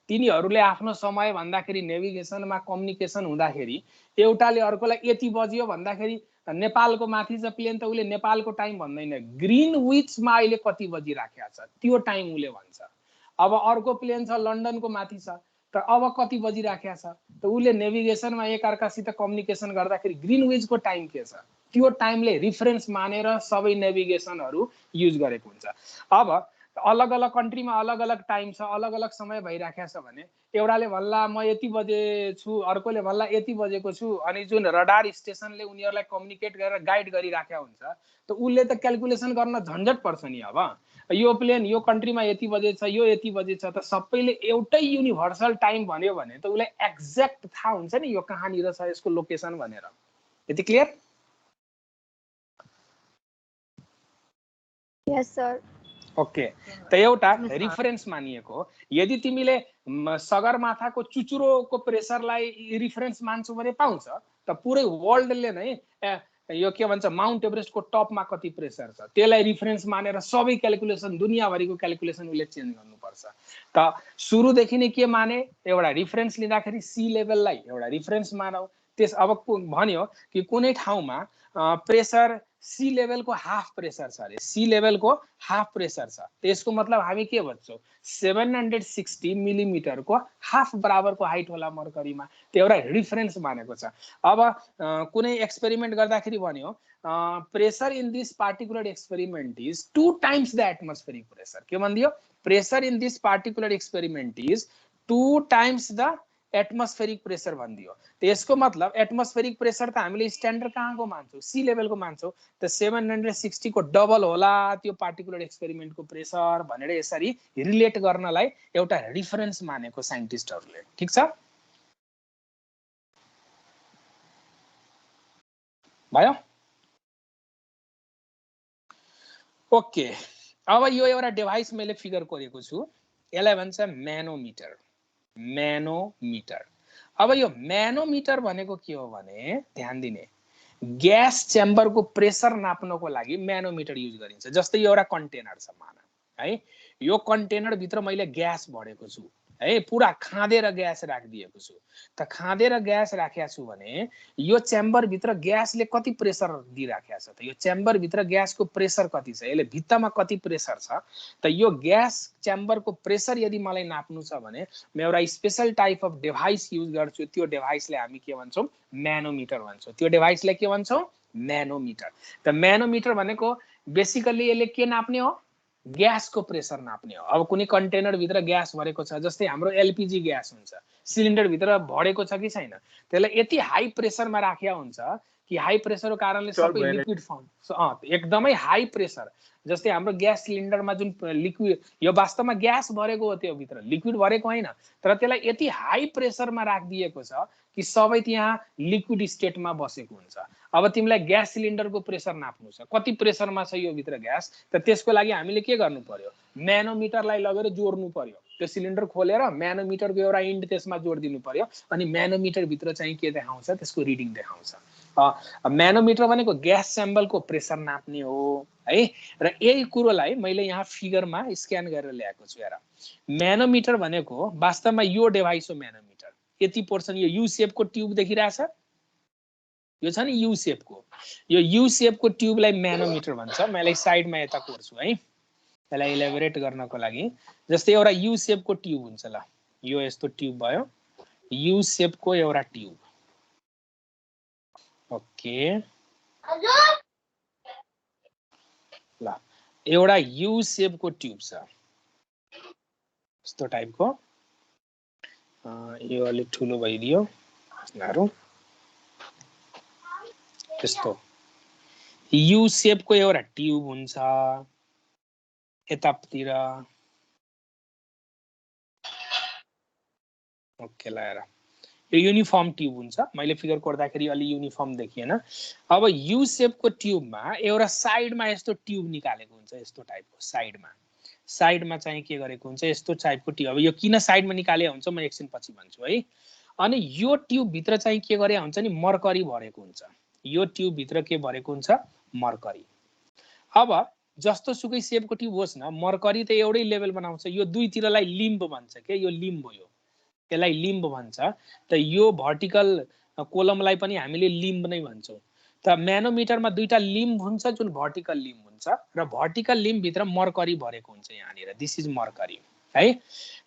तिनीहरूले आफ्नो समय भन्दाखेरि नेभिगेसनमा कम्युनिकेसन हुँदाखेरि एउटाले अर्कोलाई यति बज्यो भन्दाखेरि नेपालको माथि छ प्लेन त उसले नेपालको टाइम भन्दैन, ग्रिनविचमा अहिले कति बजिराखेको छ त्यो टाइम उसले भन्छ। अब अर्को प्लेन छ लन्डनको माथि छ त अब कति बजिराखेको छ त उसले नेभिगेसनमा एकअर्कासित कम्युनिकेसन गर्दाखेरि ग्रिनविचको टाइम के छ त्यो टाइमले रिफरेन्स मानेर सबै नेभिगेसनहरू युज गरेको हुन्छ। अब अलग अलग कन्ट्रीमा अलग अलग टाइम छ, अलग अलग समय भइराखेको छ भने एउटाले भन्ला म यति बजे छु, अर्कोले भन्ला यति बजेको छु, अनि जुन रडार स्टेसनले उनीहरूलाई कम्युनिकेट गरेर गाइड गरिराखेको हुन्छ त उसले त क्याल्कुलेसन गर्न झन्झट पर्छ नि। अब यो प्लेन यो कन्ट्रीमा यति बजे छ, यो यति बजे छ, त सबैले एउटै युनिभर्सल टाइम भन्यो भने त उसलाई एक्ज्याक्ट थाहा हुन्छ नि यो कहाँनिर छ यसको लोकेसन भनेर। यति क्लियर? यस सर। ओके त एउटा रिफरेन्स मानिएको यदि तिमीले सगरमाथाको चुचुरोको प्रेसरलाई रिफरेन्स मान्छौ भने पाउँछ त पुरै वर्ल्डले नै यो के भन्छ माउन्ट एभरेस्टको टपमा कति प्रेसर छ त्यसलाई रिफरेन्स मानेर सबै क्याल्कुलेसन दुनियाँभरिको क्याल्कुलेसन उसले चेन्ज गर्नुपर्छ। त सुरुदेखि नै के माने एउटा रिफरेन्स लिँदाखेरि सी लेभललाई एउटा रिफरेन्स मानौ। त्यस अब भन्यो कि कुनै ठाउँमा प्रेसर सी लेभलको हाफ प्रेसर छ अरे, सी लेभलको हाफ प्रेसर छ त्यसको मतलब हामी के भन्छौँ 760 मिलिमिटरको हाफ बराबरको हाइट होला मर्करीमा, त्यो एउटा रिफरेन्स मानेको छ। अब कुनै एक्सपेरिमेन्ट गर्दाखेरि भन्यो pressure in this particular experiment is 2 times the atmospheric pressure. के भनिदियो pressure in this particular experiment is 2 times the atmospheric pressure भनिदियो। त्यसको मतलब एटमोस्फेरिक प्रेसर त हामीले स्ट्यान्डर्ड कहाँको मान्छौँ सी लेभलको मान्छौँ त 760 को डबल होला त्यो पार्टिकुलर एक्सपेरिमेन्टको प्रेसर भनेर यसरी रिलेट गर्नलाई एउटा रिफरेन्स मानेको साइन्टिस्टहरूले। ठीक छ भयो? ओके अब यो एउटा डिभाइस मैले फिगर गरेको छु यसलाई भन्छ म्यानोमिटर। म्यानोमिटर अब यो म्यानोमिटर भनेको के हो भने ध्यान दिने ग्यास चेम्बरको प्रेसर नाप्नको लागि म्यानोमिटर युज गरिन्छ। जस्तै यो एउटा कन्टेनर छ मान है, यो कन्टेनर भित्र मैले ग्यास भरेको छु है, पुरा खाँदेर ग्यास राखिदिएको छु। त खाँदेर ग्यास राखेको छु भने यो चेम्बर भित्र ग्यासले कति प्रेसर दिइराखेको छ त यो चेम्बर भित्र ग्यासको प्रेसर कति छ, यसले भित्तामा कति प्रेसर छ त यो ग्यास चेम्बरको प्रेसर यदि मलाई नाप्नु छ भने म एउटा special type of device use गर्छु। त्यो डिभाइसले हामी के भन्छौँ म्यानोमिटर भन्छौँ। त्यो डिभाइसलाई के भन्छौँ म्यानोमिटर। त म्यानोमिटर भनेको बेसिकली यसले के नाप्ने हो ग्यासको प्रेसर नाप्ने हो। अब कुनै कन्टेनर भित्र ग्यास भरेको छ जस्तै हाम्रो एलपीजी ग्यास हुन्छ सिलिन्डर भित्र भरेको छ कि छैन त्यसलाई यति हाई प्रेसरमा राखेको हुन्छ कि हाई प्रेसरको कारणले सबै लिक्विड फर्म एकदमै हाई प्रेसर। जस्तै हाम्रो ग्यास सिलिन्डरमा जुन लिक्विड यो वास्तवमा ग्यास भरेको हो त्यो भित्र लिक्विड भरेको होइन तर त्यसलाई यति हाई प्रेसरमा राखिदिएको छ कि सबै त्यहाँ लिक्विड स्टेटमा बसेको हुन्छ। अब तिमीलाई ग्यास सिलिन्डरको प्रेसर नाप्नु छ कति प्रेसरमा छ यो भित्र ग्यास त त्यसको लागि हामीले के गर्नु पर्यो म्यानोमिटरलाई लगेर जोड्नु पर्यो। त्यो सिलिन्डर खोलेर म्यानोमिटरको एउटा इन्ड त्यसमा जोडिदिनु पर्यो अनि म्यानोमिटर भित्र चाहिँ के देखाउँछ त्यसको रिडिङ देखाउँछ। म्यानोमिटर भनेको ग्यास चेम्बरको प्रेसर नाप्ने हो है। र यही कुरोलाई मैले यहाँ फिगरमा स्क्यान गरेर ल्याएको छु। हेर म्यानोमिटर भनेको वास्तवमा यो डिभाइस हो म्यानोमिटर। यति पोर्सन यो यू शेपको ट्युब देखिरहेछ यो छ नि यू शेपको, यो यू शेपको ट्युबलाई म्यानोमिटर भन्छ। मैले साइडमा यता कोर्छु है यसलाई इलेबोरेट गर्नको लागि। जस्तै एउटा यू शेपको ट्युब हुन्छ ल यो यस्तो ट्युब भयो यू शेपको एउटा ट्युब। ओके ल एउटा यू शेपको ट्युब छ यस्तो टाइपको। यो अलिक ठुलो भइदियो त्यस्तो यू शेपको एउटा ट्युब हुन्छ यतातिर। ओके ल हेर यो युनिफर्म ट्युब हुन्छ मैले फिगर कोर्दाखेरि अलि युनिफर्म देखिएन अब यु शेपको ट्युबमा एउटा साइडमा यस्तो ट्युब निकालेको हुन्छ यस्तो टाइपको साइडमा चाहिँ के गरेको हुन्छ यस्तो टाइपको ट्युब अब यो किन साइडमा निकाले हुन्छ म एकछिन पछि भन्छु है अनि यो ट्युब भित्र चाहिँ के गरे हुन्छ नि मर्करी भरेको हुन्छ यो ट्युब भित्र के भरेको हुन्छ मर्करी अब जस्तो सुकै शेपको ट्युब होस् न मर्करी त एउटै लेभल बनाउँछ यो दुईतिरलाई लिम्ब भन्छ के यो लिम्ब हो यसलाई लिम्ब भन्छ त यो भर्टिकल कोलमलाई पनि हामीले लिम्ब नै भन्छौँ त म्यानोमिटरमा दुईटा लिम्ब हुन्छ जुन भर्टिकल लिम्ब हुन्छ र भर्टिकल लिम्ब भित्र मर्करी भरेको हुन्छ यहाँनिर दिस इज मर्करी है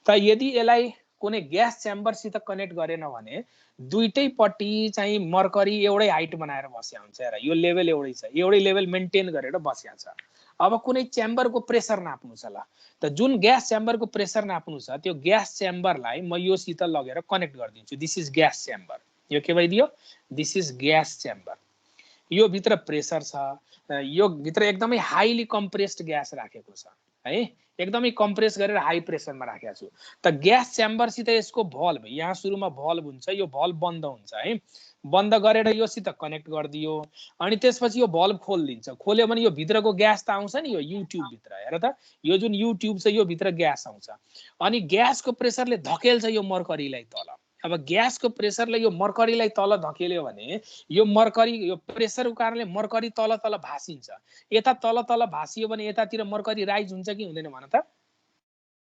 त यदि यसलाई कुनै ग्यास च्याम्बरसित कनेक्ट गरेन भने दुईटैपट्टि चाहिँ मर्करी एउटै हाइट बनाएर बस्या हुन्छ र यो लेभल एउटै छ एउटै लेभल मेन्टेन गरेर बस्या छ अब कुनै च्याम्बरको प्रेसर नाप्नु छ ल त जुन ग्यास च्याम्बरको प्रेसर नाप्नु छ त्यो ग्यास च्याम्बरलाई म योसित लगेर कनेक्ट गरिदिन्छु दिस इज ग्यास च्याम्बर यो के भइदियो दिस इज ग्यास च्याम्बर यो भित्र प्रेसर छ यो भित्र एकदमै हाइली कम्प्रेस्ड ग्यास राखेको छ है एकदमै कम्प्रेस गरेर हाई प्रेसरमा राखेको छु त ग्यास च्याम्बरसित यसको भल्भ यहाँ सुरुमा भल्भ हुन्छ यो भल्भ बन्द हुन्छ है बन्द गरेर योसित कनेक्ट गरिदियो अनि त्यसपछि यो भल्भ खोलिदिन्छ खोल्यो भने यो भित्रको ग्यास त आउँछ नि यो युट्युब भित्र हेर त यो जुन युट्युब छ यो भित्र ग्यास आउँछ अनि ग्यासको प्रेसरले धकेल्छ यो मर्करीलाई तल अब ग्यासको प्रेसरले यो मर्करीलाई तल धकेल्यो भने यो मर्करी यो प्रेसरको कारणले मर्करी तल तल भासिन्छ यता तल तल भासियो भने यतातिर मर्करी राइज हुन्छ कि हुँदैन भन त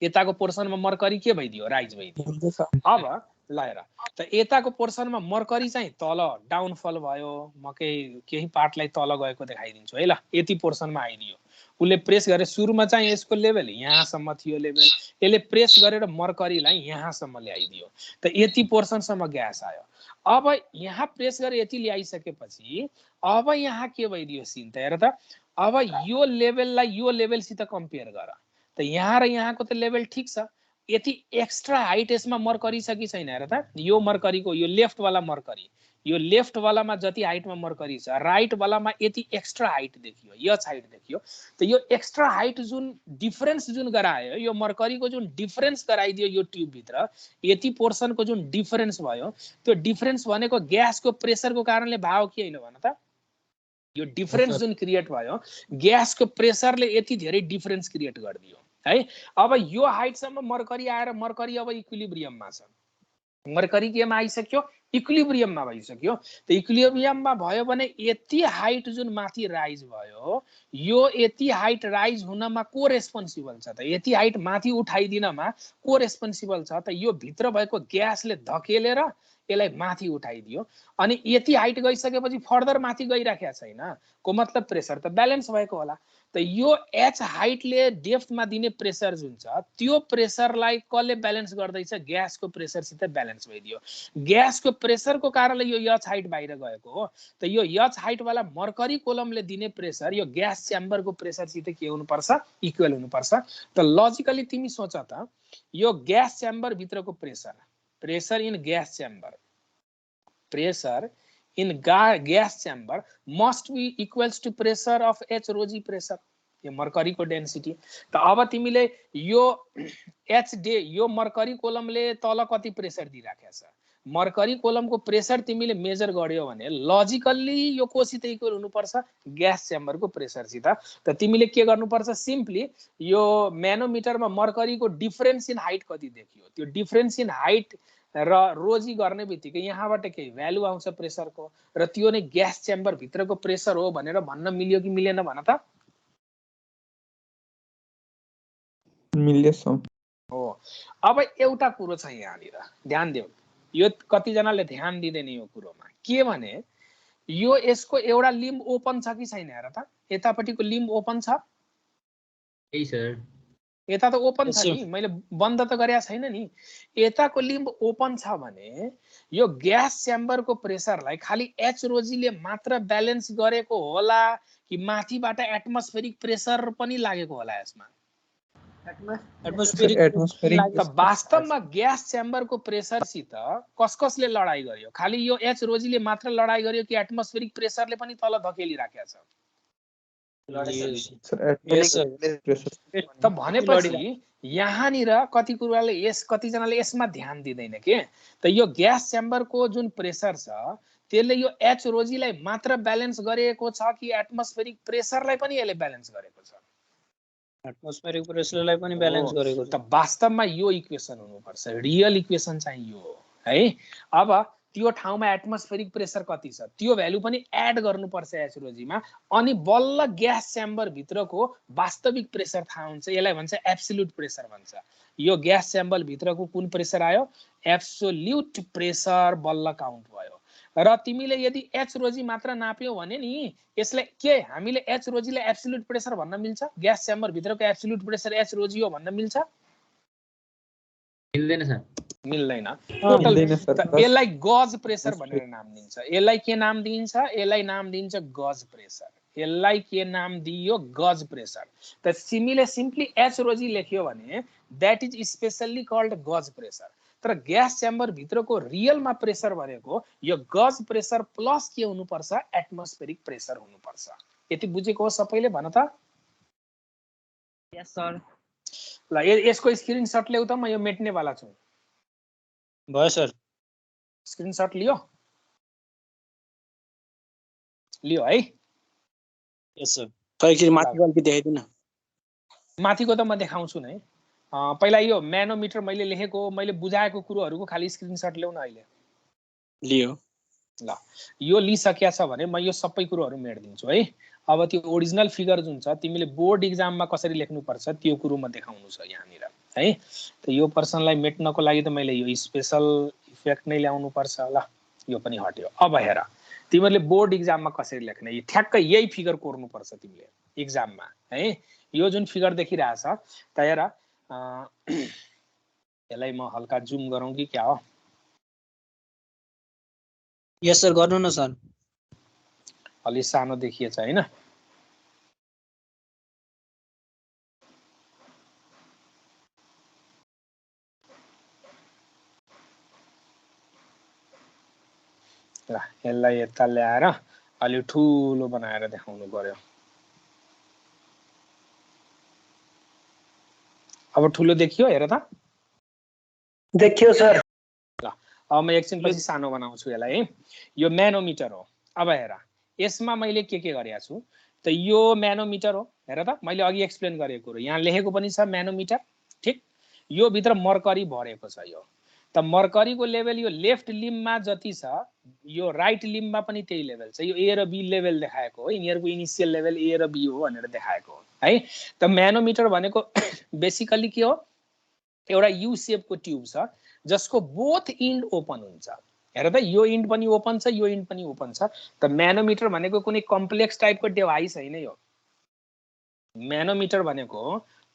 यताको पोर्सनमा मर्करी के भइदियो राइज भइदियो अब ल हेर त यताको पोर्सनमा मर्करी चाहिँ तल डाउनफल भयो म केही पार्टलाई तल गएको देखाइदिन्छु है ल यति पोर्सनमा आइदियो उसले प्रेस गरेर सुरुमा चाहिँ यसको लेभल यहाँसम्म थियो लेभल यसले प्रेस गरेर मर्करीलाई यहाँसम्म ल्याइदियो त यति पोर्सनसम्म ग्यास आयो अब यहाँ प्रेस गरेर यति ल्याइसकेपछि अब यहाँ के भइदियो सिन त हेर त अब यो लेभललाई यो लेभलसित कम्पेयर गर त यहाँ र यहाँको त लेभल ठिक छ यति एक्स्ट्रा हाइट यसमा मर्करी छ कि छैन हेर त यो मर्करीको यो लेफ्टवाला मर्करी यो लेफ्टवालामा जति हाइटमा मर्करी छ राइटवालामा यति एक्स्ट्रा हाइट देखियो यच हाइट देखियो त यो एक्स्ट्रा हाइट जुन डिफरेन्स जुन गरायो यो मर्करीको जुन डिफरेन्स गराइदियो यो ट्युबभित्र यति पोर्सनको जुन डिफरेन्स भयो त्यो डिफरेन्स भनेको ग्यासको प्रेसरको कारणले भाव के होइन भन त यो डिफरेन्स जुन क्रिएट भयो ग्यासको प्रेसरले यति धेरै डिफरेन्स क्रिएट गरिदियो है अब यो हाइटसम्म मर्करी आएर मर्करी अब इक्विलिब्रियममा छ मर्करी केमा आइसक्यो इक्विलिब्रियममा भइसक्यो त इक्विलिब्रियममा भयो भने यति हाइट जुन माथि राइज भयो यो यति हाइट राइज हुनमा को रेस्पोन्सिबल छ त यति हाइट माथि उठाइदिनमा को रेस्पोन्सिबल छ त यो भित्र भएको ग्यासले धकेलेर यसलाई माथि उठाइदियो अनि यति हाइट गइसकेपछि फर्दर माथि गइराखेको छैन को मतलब प्रेसर त ब्यालेन्स भएको होला त यो एच हाइटले डेप्थमा दिने प्रेसर जुन छ त्यो प्रेसरलाई कसले ब्यालेन्स गर्दैछ ग्यासको प्रेसरसित ब्यालेन्स भइदियो ग्यासको प्रेसरको कारणले यो एच हाइट बाहिर गएको हो त यो एच हाइटवाला मर्करी कोलमले दिने प्रेसर यो ग्यास च्याम्बरको प्रेसरसित के हुनुपर्छ इक्वल हुनुपर्छ त लजिकली तिमी सोच त यो ग्यास च्याम्बर भित्रको pressure in gas chamber pressure in gas chamber must be equals to pressure of H rho g pressure यो मर्करी को डेन्सिटी त अब तिमीले यो एच डे यो मर्करी कोलमले तल कति प्रेसर दिइराखेको छ मर्करी कोलमको प्रेसर तिमीले मेजर गर्यो भने लजिकल्ली यो कोसित इक्वल हुनुपर्छ ग्यास च्याम्बरको प्रेसरसित त तिमीले के गर्नुपर्छ सिम्पली यो म्यानोमिटरमा मर्करीको डिफरेन्स इन हाइट कति देखियो त्यो डिफरेन्स इन हाइट र रोजी गर्ने बित्तिकै यहाँबाट केही भ्यालु आउँछ प्रेसरको र त्यो नै ग्यास च्याम्बर भित्रको प्रेसर हो भनेर भन्न मिल्यो कि मिलेन भन त मिल्छ हो अब एउटा कुरो छ यहाँनिर ध्यान देऊ यो कतिजनाले ध्यान दिँदैन यो कुरोमा के भने यो यसको एउटा लिम्ब ओपन छ कि छैन हेर त यतापट्टिको लिम्ब ओपन छ ए सर यता त ओपन छ नि मैले बन्द त गरेको छैन नि यताको लिम्ब ओपन छ भने यो ग्यास च्याम्बरको प्रेसरलाई खाली एच रोजीले मात्र ब्यालेन्स गरेको होला कि माथिबाट एटमोस्फेरिक प्रेसर पनि लागेको होला यसमा एटमोस्फेरिक त वास्तवमा ग्यास च्याम्बरको प्रेसरसित कसले लडाई गर्यो खाली यो एच रोजीले मात्र लडाई गर्यो कि एटमोस्फेरिक प्रेसरले पनि तल धकेलिराखेको छ सर एटमोस्फेरिक प्रेसर त भनेपछि यहाँनिर कति कुराले कतिजनाले यसमा ध्यान दिँदैन के त यो ग्यास च्याम्बरको जुन प्रेसर छ त्यसले यो एच रोजीलाई मात्र ब्यालेन्स गरेको छ कि एटमोस्फेरिक प्रेसरलाई पनि यसले ब्यालेन्स गरेको छ एटमोस्फेरिक प्रेसरलाई पनि ब्यालेन्स गरेको छ त वास्तवमा यो इक्वेसन हुनुपर्छ रियल इक्वेसन चाहिँ यो है अब त्यो ठाउँमा एटमोस्फेरिक प्रेसर कति छ त्यो भ्यालु पनि एड गर्नुपर्छ एच रोजीमा अनि बल्ल ग्यास च्याम्बर भित्रको वास्तविक प्रेसर थाहा हुन्छ यसलाई भन्छ एब्सोल्युट प्रेसर भन्छ यो ग्यास च्याम्बर भित्रको कुन प्रेसर आयो एब्सोल्युट प्रेसर बल्ल काउन्ट भयो र तिमीले यदि एच रोजी मात्र नाप्यौ भने नि यसले के हामीले एच रोजीले एब्सोल्युट प्रेसर भन्न मिल्छ ग्यास च्याम्बर भित्रको एब्सोल्युट प्रेसर एच रोजी हो भन्न मिल्छ मिल्दैन सर मिल्दैन टोटल यसलाई गज प्रेसर भनेर नाम दिन्छ यसलाई के नाम दिन्छ यसलाई नाम दिन्छ गज प्रेसर यसलाई के नाम दियो गज प्रेसर त तिमीले सिम्पली एच रोजी लेख्यो भने that is specially called gauge pressure तर ग्यास च्याम्बर भित्रको रियलमा प्रेसर भनेको यो गज प्रेसर प्लस के हुनुपर्छ एटमोस्फेरिक प्रेसर हुनुपर्छ यति बुझेको हो सबैले भन त यस सर ल यसको स्क्रिनशट ल्याउ त म यो मेट्ने वाला छु भयो सर स्क्रिनशट लियो लियो है यस सर खै माथिको अलिकति देखाइदिनु न माथिको त म देखाउँछु नै पहिला यो म्यानोमिटर मैले लेखेको मैले बुझाएको कुरोहरूको खाली स्क्रिनशट ल्याउन अहिले लियो ल यो लिइसकेको छ भने म यो सबै कुरोहरू मेट्दिन्छु है अब त्यो ओरिजिनल फिगर जुन छ तिमीले बोर्ड इक्जाममा कसरी लेख्नुपर्छ त्यो कुरो म देखाउनु छ यहाँनिर है त यो पर्सनलाई मेट्नको लागि त मैले यो स्पेशल इफेक्ट नै ल्याउनु पर्छ ल यो पनि हट्यो अब हेर तिमीले बोर्ड इक्जाममा कसरी लेख्ने ठ्याक्क यही फिगर कोर्नुपर्छ तिमीले इक्जाममा है यो जुन फिगर देखिरहेछ त हेर यसलाई म हल्का जुम गरौँ कि क्या हो यस सर गर्नु न सर अलि सानो देखिएछ हैन ल यसलाई यता ल्याएर अलि ठुलो बनाएर देखाउनु पर्यो अब ठुलो देखियो हेर त देखियो सर ल अब म एकछिनपछि सानो बनाउँछु यसलाई है यो म्यानोमिटर हो अब हेर यसमा मैले के गरेको छु त यो म्यानोमिटर हो हेर त मैले अघि एक्सप्लेन गरेको कुरो यहाँ लेखेको पनि छ म्यानोमिटर ठीक यो भित्र मर्करी भरेको छ यो त मर्करीको लेभल यो लेफ्ट लिम्बमा जति छ यो राइट लिम्बमा पनि त्यही लेभल छ यो ए र बी लेभल देखाएको हो यिनीहरूको इनिसियल लेभल ए र बी हो भनेर देखाएको हो है त म्यानोमिटर भनेको बेसिकली के हो एउटा यू शेपको ट्युब छ जसको बोथ इन्ड ओपन हुन्छ हेर त यो इन्ड पनि ओपन छ यो इन्ड पनि ओपन छ त म्यानोमिटर भनेको कुनै कम्प्लेक्स टाइपको डिभाइस हैन यो म्यानोमिटर भनेको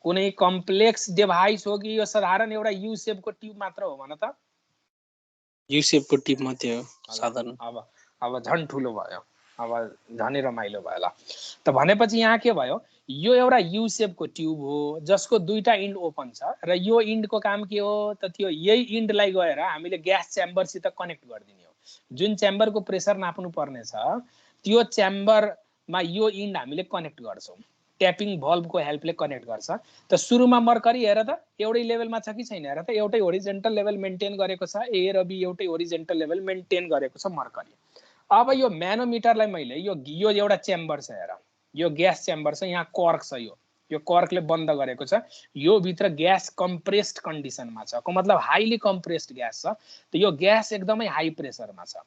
कुनै कम्प्लेक्स डिभाइस हो कि यो साधारण एउटा यू शेपको ट्युब मात्र हो भन त यू शेपको ट्युब मात्रै हो साधारण अब झन् ठुलो भयो अब झनै रमाइलो भयो ल त भनेपछि यहाँ के भयो यो एउटा यू शेपको ट्युब हो जसको दुईटा इन्ड ओपन छ र यो इन्डको काम के हो त त्यो यही इन्डलाई गएर हामीले ग्यास च्याम्बरसित कनेक्ट गरिदिने हो जुन च्याम्बरको प्रेसर नाप्नु पर्ने छ त्यो च्याम्बरमा यो इन्ड हामीले कनेक्ट गर्छौं ट्यापिङ भल्भको हेल्पले कनेक्ट गर्छ त सुरुमा मर्करी हेर त एउटै लेभलमा छ कि छैन हेर त एउटै होरिजेन्टल लेभल मेन्टेन गरेको छ ए र बी एउटै होरिजेन्टल लेभल मेन्टेन गरेको छ मर्करी अब यो म्यानोमिटरलाई मैले यो एउटा च्याम्बर छ हेर यो ग्यास च्याम्बर छ यहाँ कर्क छ यो कर्कले बन्द गरेको छ यो भित्र ग्यास कम्प्रेस्ड कन्डिसनमा छ को मतलब हाईली कम्प्रेस्ड ग्यास छ त यो ग्यास एकदमै हाई प्रेसरमा छ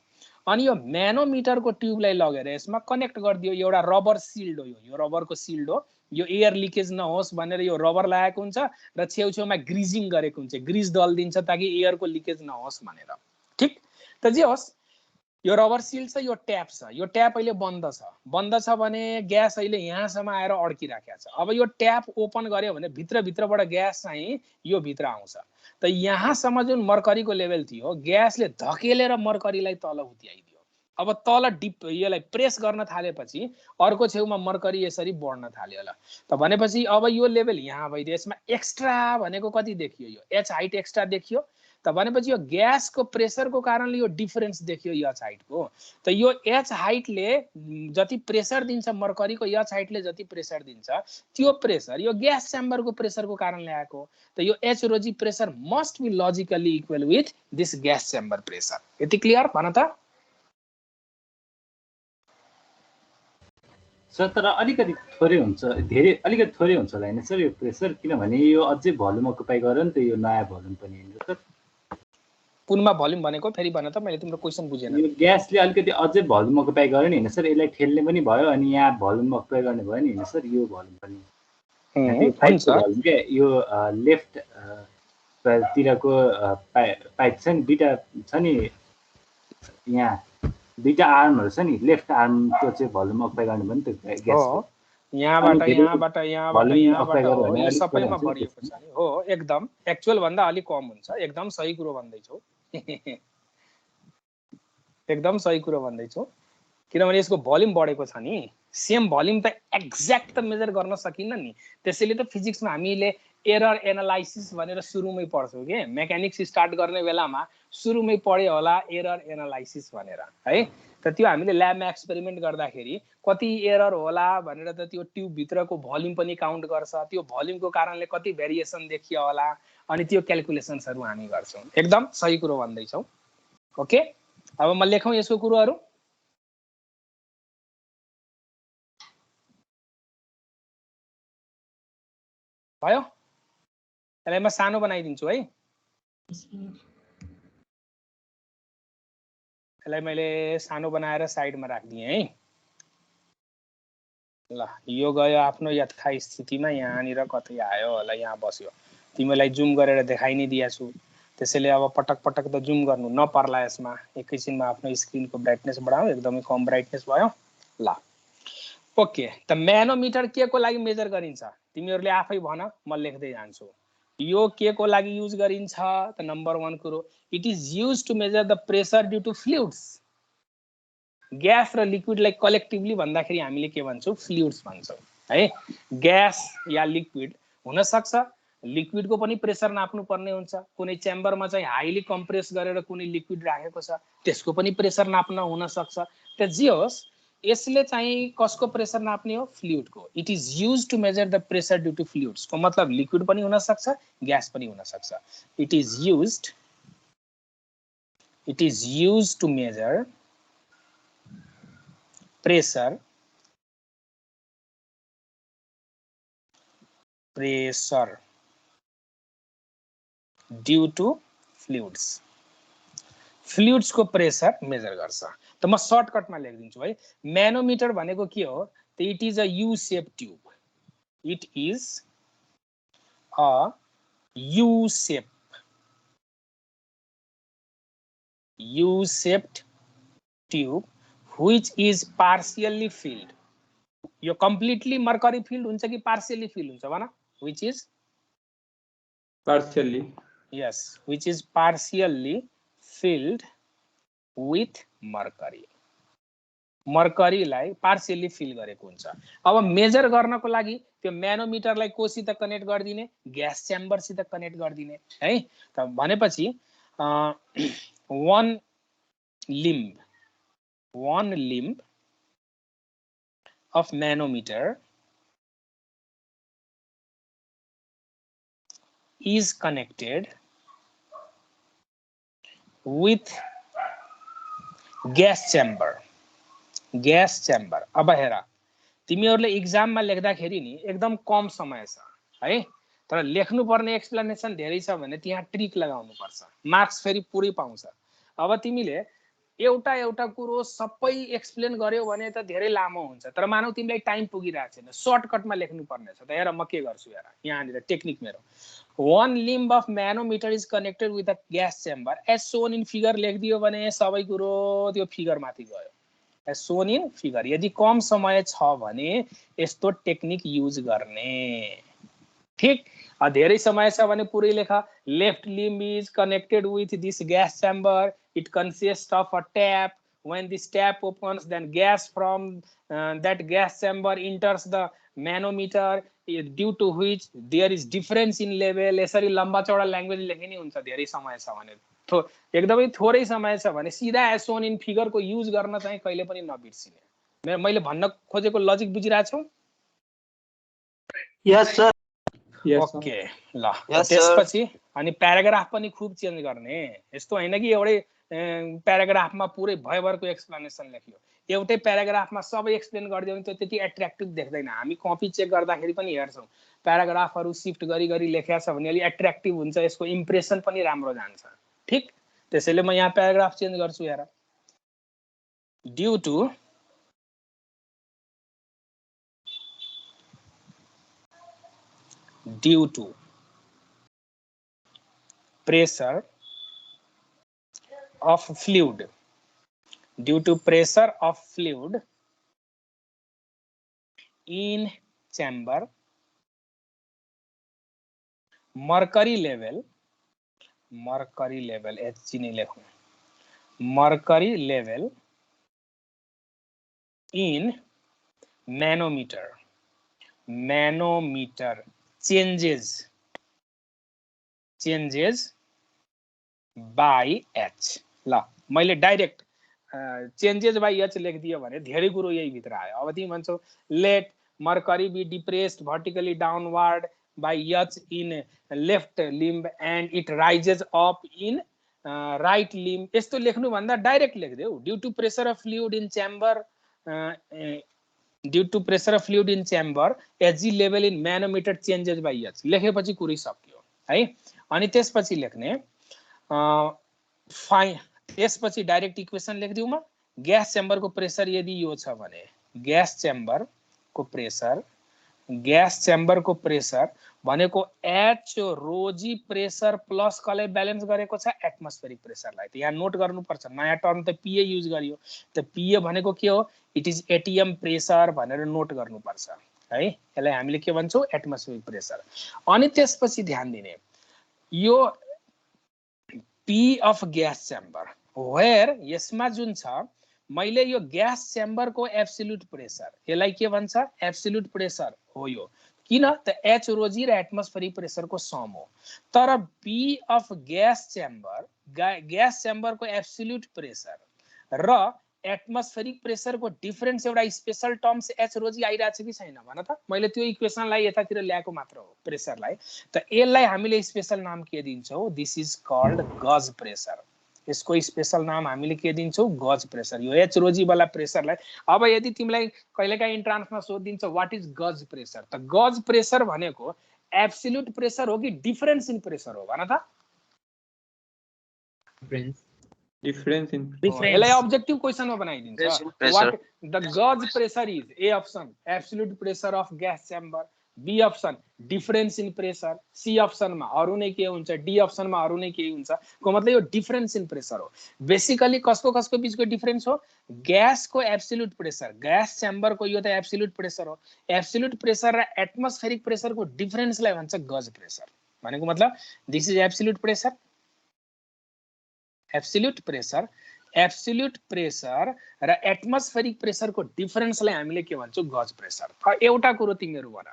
अनि यो म्यानोमिटरको ट्युबलाई लगेर यसमा कनेक्ट गरिदियो एउटा रबर सिल्ड हो यो रबरको सिल्ड हो यो एयर लिकेज नहोस् भनेर यो रबर लगाएको हुन्छ र छेउछेउमा ग्रिजिङ गरेको हुन्छ ग्रिज दल्दिन्छ ताकि एयरको लिकेज नहोस् भनेर ठीक त जे होस् यो रबर सिल्ड छ यो ट्याप अहिले बन्द छ भने ग्यास अहिले यहाँसम्म आएर अड्किराखेको छ अब यो ट्याप ओपन गर्यो भने भित्रबाट ग्यास चाहिँ यो भित्र आउँछ त यहाँसम्म जुन मर्करीको लेभल थियो ग्यासले धकेलेर मर्करीलाई तल उठाइदियो अब तल डिप यसलाई प्रेस गर्न थालेपछि अर्को छेउमा मर्करी यसरी बढ्न थाल्यो ल त भनेपछि अब यो लेभल यहाँ भइदियो यसमा एक्स्ट्रा भनेको कति देखियो यो एच हाइट एक्स्ट्रा देखियो त भनेपछि यो ग्यासको प्रेसरको कारणले यो डिफरेन्स देखियो एच हाइटको। त यो एच हाइटले जति प्रेसर दिन्छ मर्करीको एच हाइटले जति प्रेसर दिन्छ त्यो प्रेसर यो ग्यास च्याम्बरको प्रेसरको कारणले आएको। त यो H rho g pressure must be logically equal with this gas chamber pressure. यति क्लियर भन त? सर तर अलिकति थोरै हुन्छ, धेरै अलिकति थोरै हुन्छ होला हैन सर यो प्रेसर, किनभने यो अझै भोल्युम अकुपाई गरेर नि त यो नयाँ भोल्युम पनि हैन सर। कुनमा भोल्युम भनेको फेरि भन त, मैले तिम्रो क्वेशन बुझेन। यो ग्यासले अलिकति अझै भोल्युम अकुपाई गर्यो नि हैन सर, यसलाई ठेल्ने पनि भयो अनि यहाँ भोल्युम अकुपाई गर्ने भयो नि हैन सर, यो भोल्युम पनि यो पाइपको भोल्युम के यो लेफ्ट तिरको पाइप छ नि, दुईटा छ नि यहाँ दुईटा आर्महरु छ नि, लेफ्ट आर्मको चाहिँ भोल्युम अकुपाई गर्ने भयो नि त ग्यासको। यहाँबाट यहाँबाट यहाँबाट यहाँबाट यो सबैमा भरिएको छ नि। हो एकदम एक्चुअल भन्दा अलि कम हुन्छ। एकदम सही कुरो भन्दैछौ एकदम सही कुरो भन्दैछौ, किनभने यसको भोल्युम बढेको छ नि। सेम भोल्युम त एक्ज्याक्ट त मेजर गर्न सकिन्न नि। त्यसैले त फिजिक्समा हामीले एरर एनालाइसिस भनेर सुरुमै पढ्छौँ के। मेकानिक्स स्टार्ट गर्ने बेलामा सुरुमै पढ्यो होला एरर एनालाइसिस भनेर है। त त्यो हामीले ल्याबमा एक्सपेरिमेन्ट गर्दाखेरि कति एरर होला भनेर त त्यो ट्युब भित्रको भोल्युम पनि काउन्ट गर्छ, त्यो भोल्युमको कारणले कति भेरिएसन देखियो होला, अनि त्यो क्याल्कुलेसन्सहरू हामी गर्छौँ। एकदम सही कुरो भन्दैछौ। ओके, अब म लेखौँ यसको कुरोहरू। भयो, यसलाई म सानो बनाइदिन्छु है। यसलाई मैले सानो बनाएर साइडमा राखिदिएँ है। ल यो गयो आफ्नो यथास्थितिमा, यहाँनिर कतै आयो होला, यहाँ बस्यो। तिमीलाई जुम गरेर देखाइ नै दिएछु, त्यसैले अब पटक पटक त जुम गर्नु नपर्ला यसमा। एकैछिनमा आफ्नो स्क्रिनको ब्राइटनेस बढाऊ, एकदमै कम ब्राइटनेस भयो। ल ओके, त म्यानोमिटर के को लागि मेजर गरिन्छ तिमीहरूले आफै भन, म लेख्दै जान्छु। यो के को लागि युज गरिन्छ त नम्बर 1 कुरो, it is use to measure the pressure due to fluids. Gas र लिक्विडलाई कलेक्टिभली भन्दाखेरि हामीले के भन्छौँ? फ्लुइड्स भन्छौँ है। ग्यास या लिक्विड हुन सक्छ, लिक्विडको पनि प्रेसर नाप्नु पर्ने हुन्छ। कुनै च्याम्बरमा चाहिँ हाइली कम्प्रेस गरेर कुनै लिक्विड राखेको छ, त्यसको पनि प्रेसर नाप्न हुन सक्छ। त जे होस्, यसले चाहिँ कसको प्रेसर नाप्ने हो? फ्लुइडको। It is use to measure the pressure due to fluids को मतलब लिक्विड पनि हुन सक्छ, ग्यास पनि हुन सक्छ। It is use to measure pressure due to fluids. Fluids को प्रेसर मेजर गर्छ। त म सर्टकटमा लेखिदिन्छु है। म्यानोमिटर भनेको के हो? त it is a U shape tube. It is a U shaped tube which is partially filled। यो कम्प्लिटली मर्करी फिल्ड हुन्छ कि पार्शियली फिल्ड हुन्छ भन? which is partially, yes, which is partially filled with mercury। मर्करीलाई partially fill गरेको हुन्छ। अब measure गर्नको लागि त्यो म्यानोमिटरलाई कोसित कनेक्ट गरिदिने? ग्यास च्याम्बरसित कनेक्ट गरिदिने है। त भनेपछि one limb of manometer is connected with gas chamber। अब हेर, तिमीहरूले इक्जाममा लेख्दाखेरि नि एकदम कम समय छ है, तर लेख्नु पर्ने एक्सप्लेनेसन धेरै छ भने त्यहाँ ट्रिक लगाउनु पर्छ, मार्क्स फेरि पुरै पाउँछ। अब तिमीले एउटा एउटा कुरो सबै एक्सप्लेन गर्यो भने त धेरै लामो हुन्छ, तर मानौ तिमीलाई टाइम पुगिरहेको छैन, सर्टकटमा लेख्नु पर्ने छ। त हेर म के गर्छु, हेर यहाँनिर टेक्निक मेरो। one limb of manometer is connected with a gas chamber as shown in figure लेखिदियो भने सबै कुरो त्यो फिगर माथि गयो। as shown in figure। यदि कम समय छ भने यस्तो टेक्निक युज गर्ने। ठीक, धेरै समय छ भने पुरै लेख। Left limb is connected with this gas chamber. It consist of a tap when this tap opens, then gas from that gas chamber enters the manometer, due to which there is difference in level. यसरी लम्बा चौडा language लेखे नि हुन्छ धेरै समय छ भने एकदमै थोरै समय छ भने सिधा एज सोन इन फिगर को युज गर्न चाहिँ कहिले पनि नबिर्सिने। मैले भन्न खोजेको लजिक बुझिरहेको छौ? यस सर। ओके ल त्यसपछि अनि प्याराग्राफ पनि खूब चेन्ज गर्ने। यस्तो हैन कि एउटै प्याराग्राफमा पुरै भयभरको एक्सप्लेनेसन लेख्यो, एउटै प्याराग्राफमा सबै एक्सप्लेन गरिदियो भने त्यो त्यति एट्र्याक्टिभ देख्दैन। हामी कपी चेक गर्दाखेरि पनि हेर्छौँ प्याराग्राफहरू शिफ्ट गरी गरी लेखेको छ भने अलि एट्र्याक्टिभ हुन्छ, यसको इम्प्रेसन पनि राम्रो जान्छ। ठीक, त्यसैले म यहाँ प्याराग्राफ चेन्ज गर्छु। हेर, due to pressure of fluid, due to pressure of fluid in chamber, mercury level Hg नहीं लेखूं, mercury level in manometer changes by h। ल मैले डाइरेक्ट चेन्जेस बाई एच लेखिदियो भने धेरै कुरो यही भित्र आयो। अब तिमी भन्छौ let mercury be depressed vertically downward by H in left limb and it rises up in right limb, यस्तो लेख्नु भन्दा डाइरेक्ट लेखिदेऊ due to pressure of fluid in chamber Hg level in manometer changes by H लेखेपछि कुरै सक्यो है। अनि त्यसपछि लेख्ने त्यसपछि डाइरेक्ट इक्वेसन लेखिदिउँ म। ग्यास चेम्बरको प्रेसर यदि यो छ भने ग्यास चेम्बरको प्रेसर भनेको एच रोजी प्रेसर प्लस कसले ब्यालेन्स गरेको छ? एटमोस्फेरिक प्रेसरलाई। त यहाँ नोट गर्नुपर्छ, नयाँ टर्म त पीए युज गरियो, त पीए भनेको के हो? इट इज एटीएम प्रेसर भनेर नोट गर्नुपर्छ है। यसलाई हामीले के भन्छौँ? Atmospheric pressure. अनि त्यसपछि ध्यान दिने यो P of gas chamber where यसमा जुन छ मैले यो ग्यास चेम्बर को एब्सोल्युट प्रेसर, यसलाई के भन्छ? एब्सोल्युट प्रेसर हो यो। किन त एच रोजी र एटमोस्फेरिक प्रेसर को सम हो। तर पी अफ ग्यास चेम्बर को एब्सोल्युट प्रेसर र एटमोस्फेरिक प्रेसर को डिफरेन्स एउटा स्पेशल टर्म्स एच रोजी आइरहेछ कि छैन भन त? मैले त्यो इक्वेसनलाई यतातिर ल्याएको मात्र हो प्रेसरलाई। त यसलाई हामीले स्पेशल नाम के दिन्छौँ? This is called gauge pressure. यसको स्पेशल नाम हामीले के दिन्छौँ? Gauge pressure. यो एच रोजी वाला प्रेसरलाई अब यदि तिमीलाई कहिलेकाहीँ इन्ट्रान्समा सोधिदिन्छ व्हाट इज गज प्रेसर, त गज प्रेसर भनेको एब्सोल्युट प्रेसर हो कि डिफरेन्स इन प्रेसर हो भन त? डिफरेन्स इन यसलाई ऑब्जेक्टिव क्वेश्चनमा बनाइदिन्छ। What the gauge pressure is? A option absolute pressure of gas chamber, B option difference in pressure, C अप्सनमा अरु नै के हुन्छ, डी अप्सनमा अरु नै के हुन्छ को मतलब यो डिफरेन्स इन प्रेसर हो। बेसिकली कसको बीचको डिफरेन्स हो? ग्यास को एब्सोल्युट प्रेसर, ग्यास चेम्बर को यो त एब्सोल्युट प्रेसर हो, एब्सोल्युट प्रेसर र एटमोस्फेरिक प्रेसर को डिफरेन्सलाई भन्छ गज प्रेसर। भनेको मतलब दिस इज एब्सोल्युट प्रेसर र एटमोस्फेरिक प्रेसर को डिफरेन्सलाई हामीले के भन्छौँ? Gauge pressure. एउटा कुरो तिमीहरू भन,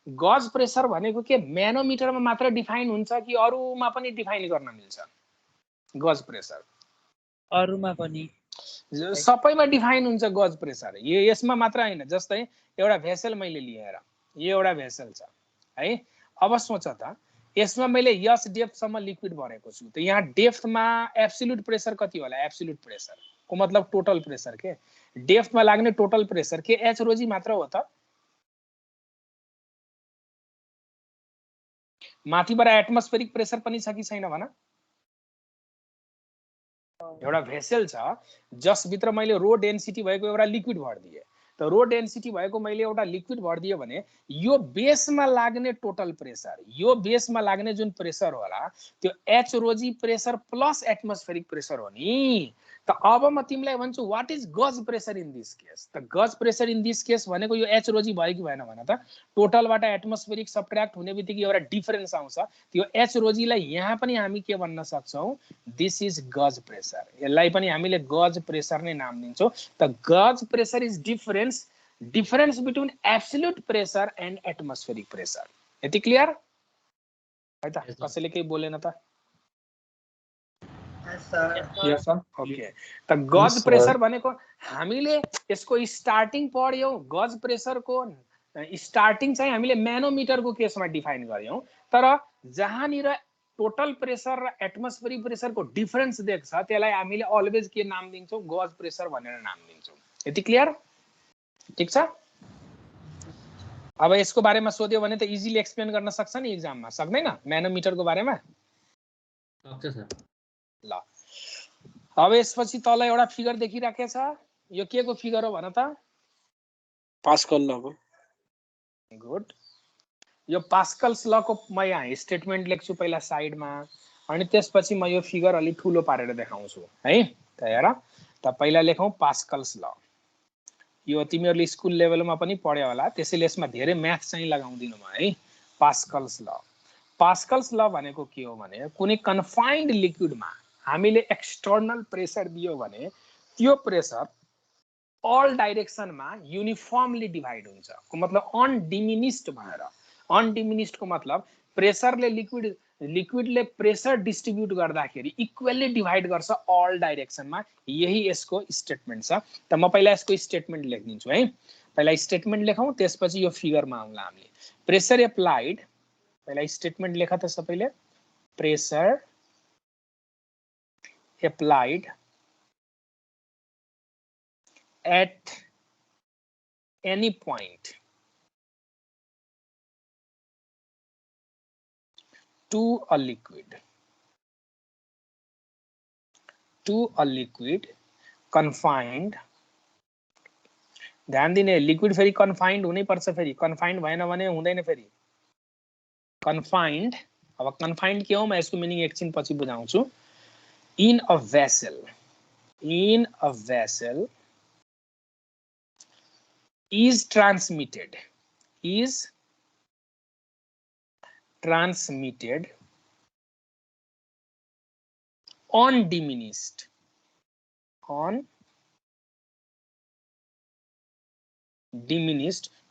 गज प्रेसर भनेको के म्यानोमिटरमा मात्र डिफाइन हुन्छ कि अरूमा पनि डिफाइन गर्न मिल्छ? गज प्रेसर अरूमा पनि सबैमा डिफाइन हुन्छ गज प्रेसर। यसमा मात्र हैन। जस्तै एउटा भेसल मैले लिएर यो एउटा भेसल छ है। अब सोच त यसमा मैले यस डेप्थ सम्म लिक्विड भरेको छु, त यहाँ डेप्थमा एब्सोल्युट प्रेसर कति होला? एब्सोल्युट प्रेसर को मतलब टोटल प्रेसर के डेप्थमा लाग्ने टोटल प्रेसर के एच रोजी मात्र हो त? माथिबाट एटमोस्फेरिक प्रेसर पनि छ कि छैन भन? एउटा भेसल छ जसभित्र मैले रो डेन्सिटी भएको एउटा लिक्विड भर्दिए, त रो डेन्सिटी भएको मैले एउटा लिक्विड भर्दिए भने यो बेसमा लाग्ने टोटल प्रेसर, यो बेसमा लाग्ने जुन प्रेसर होला त्यो H rho g pressure plus atmospheric pressure हो नि। त अब म तिमीलाई भन्छु what is gauge pressure in this case. त gauge pressure in this case भनेको यो एच रोजी भयो कि भएन भन त। टोटलबाट एटमोस्फेरिक सबट्र्याक्ट हुने बित्तिकै एउटा डिफरेन्स आउँछ। त्यो एच रोजीलाई यहाँ पनि हामी के भन्न सक्छौँ, दिस इज गज प्रेसर। यसलाई पनि हामीले गज प्रेसर नै नाम दिन्छौँ। त गज pressure is difference between absolute pressure and atmospheric pressure. यति क्लियर है त? कसैले केही बोलेन त? Yes, sir. ओके। त गज प्रेसर भनेको हामीले यसको स्टार्टिङ पढ्यौँ। गज प्रेसरको स्टार्टिङ चाहिँ हामीले म्यानोमिटरको केसमा डिफाइन गर्यौँ। तर जहाँनिर टोटल प्रेसर र एटमोस्फेरिक प्रेसरको डिफरेन्स देख्छ त्यसलाई हामीले अलवेज के नाम दिन्छौँ, गज प्रेसर भनेर नाम दिन्छौँ। यति क्लियर? ठीक छ। अब यसको बारेमा सोध्यो भने त इजिली एक्सप्लेन गर्न सक्छ नि एक्जाममा, सक्दैन? म्यानोमिटरको बारेमा सक्छ सर। ल अब यसपछि तल एउटा फिगर देखिराखेको छ। यो के को फिगर हो भन त? पास्कल लको। गुड। यो पास्कल्स लको म यहाँ स्टेटमेन्ट लेख्छु पहिला साइडमा, अनि त्यसपछि म यो फिगर अलि ठुलो पारेर देखाउँछु है। त हेर त पहिला लेखौँ पास्कल्स ल। यो तिमीहरूले स्कुल लेभलमा पनि पढ्यो होला, त्यसैले यसमा धेरै म्याथ चाहिँ लगाउँदिनु म है। पास्कल्स ल। पास्कल्स ल भनेको के हो भने कुनै कन्फाइन्ड लिक्विडमा हामीले एक्सटर्नल प्रेसर दियो भने त्यो प्रेसर अल डाइरेक्सनमा युनिफर्मली डिभाइड हुन्छ। को मतलब अनडिमिनिस्ड भएर। अनडिमिनिस्ड को मतलब प्रेसरले लिक्विडले प्रेसर डिस्ट्रिब्युट गर्दाखेरि इक्वली डिभाइड गर्छ अल डाइरेक्सनमा। यही यसको स्टेटमेन्ट छ। त म पहिला यसको स्टेटमेन्ट लेखिदिन्छु है। पहिला स्टेटमेन्ट लेखौँ, त्यसपछि यो फिगरमा आउँला हामीले। प्रेसर एप्लाइड, पहिला स्टेटमेन्ट लेख त सबैले। Pressure applied at any point to a liquid confined। ध्यान दिने, लिक्विड फेरि कन्फाइन्ड हुनै पर्छ। फेरि कन्फाइन्ड भएन भने हुँदैन। फेरि कन्फाइन्ड, अब कन्फाइन्ड के हो म यसको मिनिङ एकछिन पछि बुझाउँछु। In a vessel is transmitted undiminished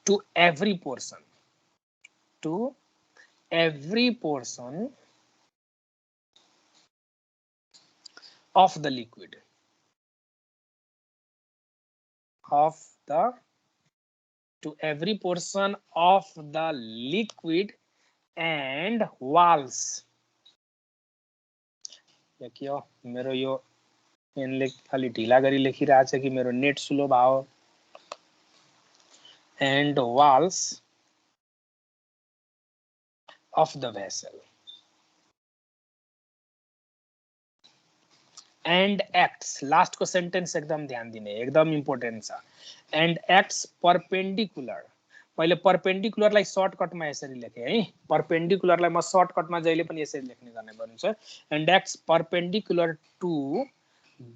to every portion of the liquid and walls। देखियो मेरो यो यिनले अलि ढिला गरी लेखिरहेछ कि मेरो नेट स्लो भयो। and walls of the vessel and acts। Last को सेन्टेन्स एकदम ध्यान दिने, एकदम इम्पोर्टेन्ट छ। and acts perpendicular। मैले पर्पेन्डिकुलरलाई सर्टकटमा यसरी लेखेँ है। पर्पेन्डिकुलरलाई म सर्टकटमा जहिले पनि यसरी लेख्ने गर्ने गर्छु। and acts perpendicular to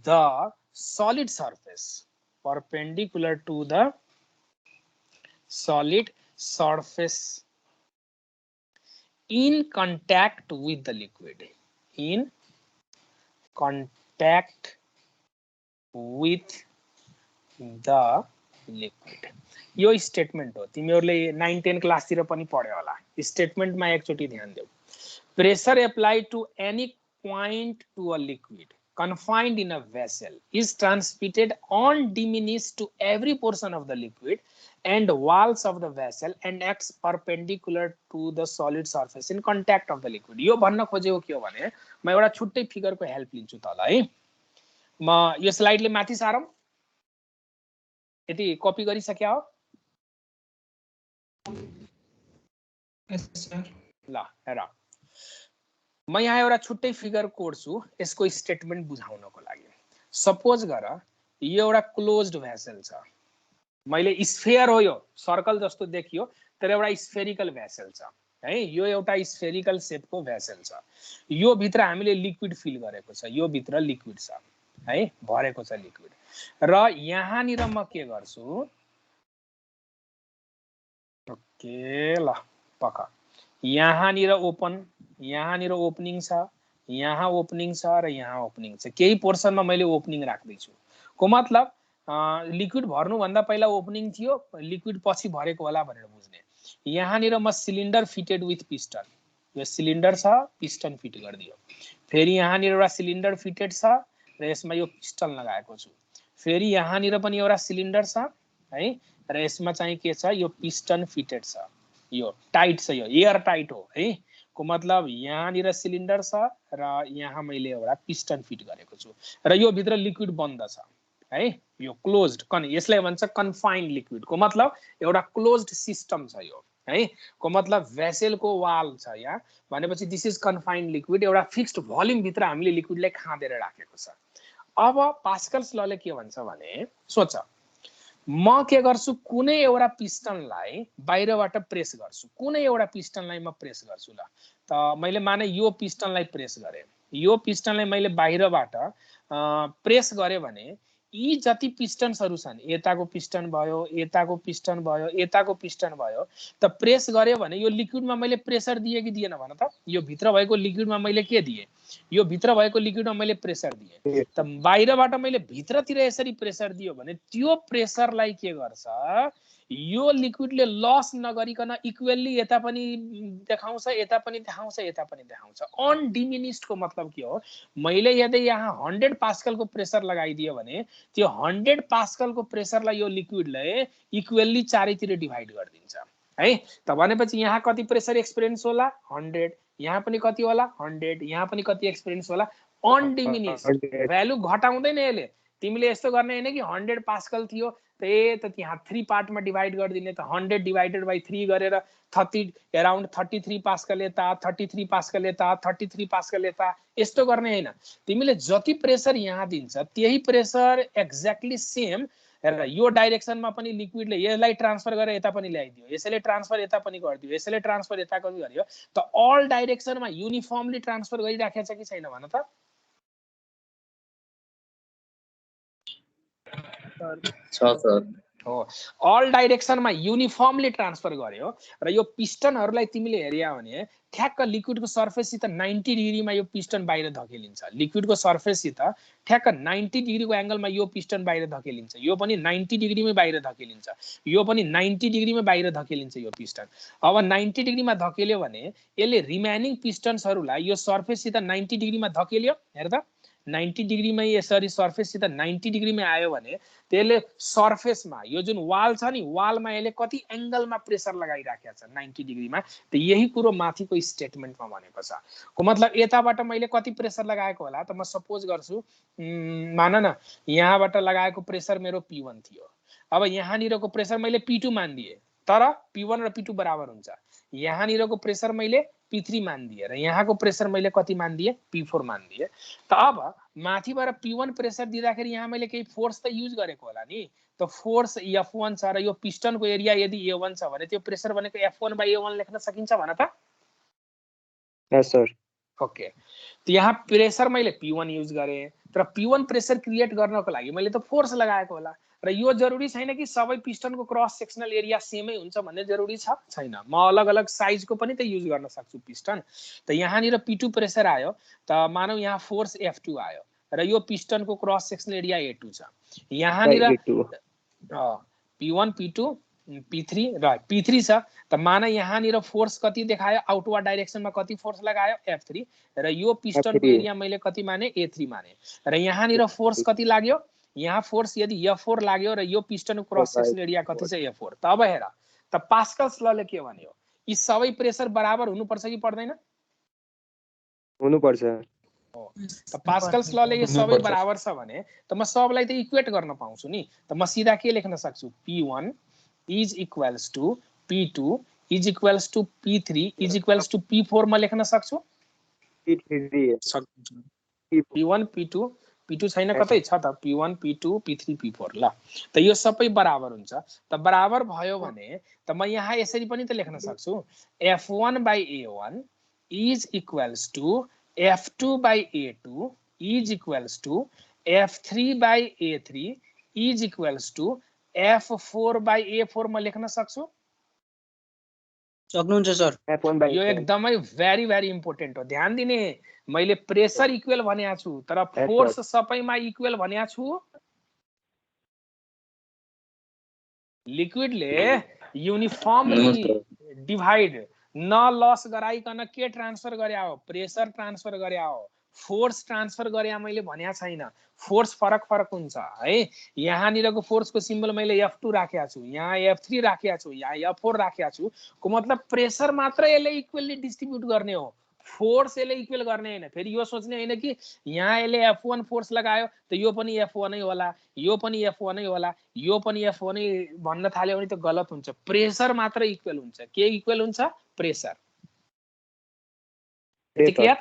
the solid surface। perpendicular to the solid surface in contact with the liquid। in contact with the liquid। यो स्टेटमेन्ट हो। तिमीहरूले 9-10 क्लासतिर पनि पढ्यो होला। स्टेटमेन्टमा एकचोटि ध्यान देऊ। Pressure applied to any point to a liquid confined in a vessel is transmitted undiminished to every portion of the liquid and walls of the vessel and acts perpendicular to the solid surface in contact of the liquid। यो भन्न खोजेको के हो भने म एउटा छुट्टै फिगरको help लिन्छु तल है। म यो स्लाइडले माथि सारौँ, यति कपी गरिसक्या हो? ल हेर, म यहाँ एउटा छुट्टै फिगर कोर्छु यसको स्टेटमेन्ट बुझाउनको लागि। सपोज गर यो एउटा क्लोज्ड भेसल छ। मैले स्फेयर हो, यो सर्कल जस्तो देखियो तर एउटा स्फेरिकल भेसल छ है। यो एउटा स्फेरिकल शेपको भेसल छ। यो भित्र हामीले लिक्विड फिल गरेको छ। यो भित्र लिक्विड छ। है भरेको छ लिक्विड र यहाँनिर म के गर्छु ओके ल पक्का यहाँनिर ओपनिङ छ यहाँ ओपनिङ छ र यहाँ ओपनिङ छ केही पोर्सनमा मैले ओपनिङ राख्दै छु को मतलब लिक्विड भर्नु भन्दा पहिला ओपनिङ थियो लिक्विड पछि भरेको होला भनेर बुझ्ने यहाँनिर म सिलिन्डर फिटेड विथ पिस्टन यो सिलिन्डर छ पिस्टन फिट गरिदियो फेरि यहाँनिर एउटा सिलिन्डर फिटेड छ र यसमा यो पिस्टन लगाएको छु फेरि यहाँनिर पनि एउटा सिलिन्डर छ है र यसमा चाहिँ के छ यो पिस्टन फिटेड छ यो टाइट छ यो एयर टाइट हो है को मतलब यहाँनिर सिलिन्डर छ र यहाँ मैले एउटा पिस्टन फिट गरेको छु र यो भित्र लिक्विड बन्द छ है यो क्लोज्ड यसलाई भन्छ कन्फाइन्ड लिक्विड को मतलब एउटा क्लोज्ड सिस्टम छ यो है को मतलब भेसलको वाल छ यहाँ भनेपछि दिस इज कन्फाइन्ड लिक्विड एउटा फिक्स्ड भोल्युम भित्र हामीले लिक्विडलाई खाँदेर राखेको छ अब पास्कल्स लले के भन्छ भने सोच म के गर्छु कुनै एउटा पिस्टनलाई बाहिरबाट प्रेस गर्छु कुनै एउटा पिस्टनलाई म प्रेस गर्छु ल त मैले माने यो पिस्टनलाई प्रेस गरे यो पिस्टनलाई मैले बाहिरबाट प्रेस गरे भने यी जति पिस्टन्सहरु छन् यताको पिस्टन भयो यताको पिस्टन भयो यताको पिस्टन भयो त प्रेस गरे भने यो लिक्विडमा मैले प्रेसर दिए कि दिएन भन त यो भित्र भएको लिक्विडमा मैले के दिए यो भित्र भएको लिक्विडमा मैले प्रेसर दिए त बाहिरबाट मैले भित्रतिर यसरी प्रेसर दियो भने त्यो प्रेसरलाई के गर्छ यो लिक्विडले लस नगरिकन इक्वली यता पनि देखाउँछ यता पनि देखाउँछ यता पनि देखाउँछ अनडिमिनिस्ड को मतलब के हो मैले यदि यहाँ 100 पास्कल को प्रेसर लगाइदियो भने त्यो 100 पास्कल को प्रेसरलाई यो लिक्विडले इक्वली चारैतिर डिभाइड गरिदिन्छ है त भनेपछि यहाँ कति प्रेसर एक्सपिरियन्स होला 100 यहाँ पनि कति होला 100 यहाँ पनि कति एक्सपिरियन्स होला अनडिमिनिस्ड भ्यालु घटाउँदैन यसले तिमीले यस्तो गर्ने हैन कि 100 पास्कल थियो त यहाँ 3 पार्टमा डिभाइड गरिदिने त 100 डिवाइडेड बाइ 3 गरेर 30 अराउन्ड 33 पास्कल यता 33 पास्कल यता 33 पास्कल यता यस्तो गर्ने हैन तिमीले जति प्रेसर यहाँ दिन्छ त्यही प्रेसर एक्ज्याक्टली सेम र यो डाइरेक्सनमा पनि लिक्विडले यसलाई ट्रान्सफर गरेर यता पनि ल्याइदियो यसैले ट्रान्सफर यता पनि गरिदियो यसैले ट्रान्सफर यता पनि गरियो त अल डाइरेक्सनमा युनिफर्मली ट्रान्सफर गरिराखेको छ कि छैन भन त हो अल डाइरेक्सनमा युनिफर्मली ट्रान्सफर गर्यो र यो पिस्टनहरुलाई तिमीले हेर्या भने ठ्याक्क लिक्विडको सर्फेससित 90 डिग्रीमा यो पिस्टन बाहिर धकेलिन्छ लिक्विडको सर्फेससित ठ्याक्क 90 डिग्रीको एंगलमा यो पिस्टन बाहिर धकेलिन्छ यो पनि 90 डिग्रीमै बाहिर धकेलिन्छ यो पनि 90 डिग्रीमै बाहिर धकेलिन्छ यो पिस्टन अब 90 डिग्रीमा धकेल्यो भने यसले रिमेनिङ पिस्टन्सहरुलाई यो सर्फेससित 90 डिग्रीमा धकेल्यो हेर त 90 डिग्रीमै यसरी सर्फेससित 90 डिग्रीमै आयो भने त्यसले सर्फेसमा यो जुन वाल छ नि वालमा यसले कति एंगलमा प्रेसर लगाइराखेको छ 90 डिग्रीमा त यही कुरो माथिको स्टेटमेन्टमा भनेको छ को मतलब यताबाट मैले कति प्रेसर लगाएको होला त म सपोज गर्छु मान न यहाँबाट लगाएको प्रेसर मेरो P1 थियो अब यहाँनिरको प्रेसर मैले P2 मान्दिए तर P1 र P2 बराबर हुन्छ यहाँनिरको प्रेसर मैले P3 मान्दिए र यहाँको प्रेसर मैले कति मान्दिए P4 मान्दिए त अब माथिबाट P1 प्रेसर दिँदाखेरि यहाँ मैले केही फोर्स त युज गरेको होला नि त फोर्स F1 छ र यो पिस्टनको एरिया यदि A1 छ भने त्यो प्रेसर भनेको F1/A1 लेख्न सकिन्छ भन त यस सर ओके त यहाँ प्रेसर मैले P1 युज गरे तर P1 प्रेसर क्रिएट गर्नको लागि मैले त फोर्स लगाएको होला र यो जरुरी छैन कि सबै पिस्टनको क्रस सेक्सनल एरिया सेमै हुन्छ भन्ने जरुरी छ छैन म अलग अलग साइजको पनि त युज गर्न सक्छु पिस्टन त यहाँनिर P2 प्रेसर आयो त मानौ यहाँ फोर्स F2 आयो र यो पिस्टनको क्रस सेक्सनल एरिया A2 छ यहाँनिर P1 P2 P3 र P3 छ त माना यहाँनिर फोर्स कति देखायो आउटवर्ड डाइरेक्सनमा कति फोर्स लगायो F3 र यो पिस्टनको एरिया मैले कति माने A3 माने र यहाँनिर फोर्स कति लाग्यो यहाँ फोर्स यदि F4 लाग्यो र यो पिस्टनको क्रस सेक्सन एरिया कति छ F4 त अब हेर त पास्कल्स लले के भन्यो यी सबै प्रेसर बराबर हुनुपर्छ कि पर्दैन हुनुपर्छ त पास्कल्स लले यो सबै बराबर छ भने त म सबलाई त इक्वेट गर्न पाउँछु नि त म सिधा के लेख्न सक्छु P1 is equals to P2 is equals to P3 is equals to P4 म लेख्न सक्छु P1 P2 P2 छैन कतै छ त P1 P2 P3 P4 ल त यो सबै बराबर हुन्छ त बराबर भयो भने त म यहाँ यसरी पनि त लेख्न सक्छु F1/A1 is equals to F2/A2 is equals to F3/A3 is equals to F4/A4 म लेख्न सक्छु। सक्नुहुन्छ सर। यो एकदमै भेरी भेरी इम्पोर्टेन्ट हो, ध्यान दिने। मैले प्रेसर इक्वल भनेको छु तर फोर्स सबैमा इक्वल भनेको छु। लिक्विडले युनिफर्मली डिभाइड न लस गराइकन के ट्रान्सफर गरे हो, प्रेसर ट्रान्सफर गरे हो, फोर्स ट्रान्सफर गरे मैले भनेको छैन। फोर्स फरक फरक हुन्छ है। यहाँनिरको फोर्सको सिम्बल मैले F2 राखेको छु, यहाँ F3 राखेको छु, यहाँ F4 राखेको छु। को मतलब प्रेसर मात्र यसले इक्वली डिस्ट्रिब्युट गर्ने हो, फोर्स यसले इक्वल गर्ने हैन। फेरि यो सोच्ने हैन कि यहाँ यसले F1 फोर्स लगायो त यो पनि F1 नै होला, यो पनि F1 नै होला, यो पनि F1 नै भन्न थाल्यो भने त गलत हुन्छ। प्रेसर मात्र इक्वल हुन्छ। के इक्वल हुन्छ? प्रेसर। क्लियर?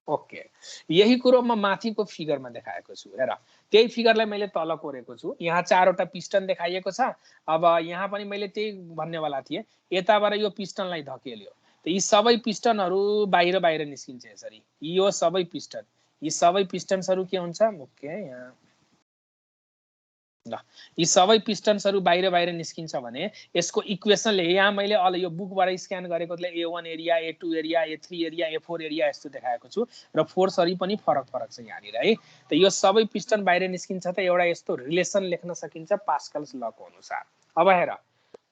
ओके, यही कुरो म माथिको फिगरमा देखाएको छु। हेर, त्यही फिगरलाई मैले तल कोरेको छु। यहाँ 4वटा पिस्टन देखाइएको छ। अब यहाँ पनि मैले त्यही भन्नेवाला थिएँ, यताबाट यो पिस्टनलाई धकेल्यो त यी सबै पिस्टनहरू बाहिर बाहिर निस्किन्छ यसरी। यो सबै पिस्टन, यी सबै पिस्टन्सहरू के हुन्छ? ओके, यहाँ ल, यी सबै पिस्टन्सहरू बाहिर बाहिर निस्किन्छ भने यसको इक्वेसनले, यहाँ मैले अल यो बुकबाट स्क्यान गरेकोले A1 area, A2 area, A3 area, A4 area यस्तो देखाएको छु र फोर्सहरू पनि फरक फरक छ यहाँनिर है। त यो सबै पिस्टन बाहिर निस्किन्छ त एउटा यस्तो रिलेसन लेख्न सकिन्छ पास्कल्स लको अनुसार। अब हेर,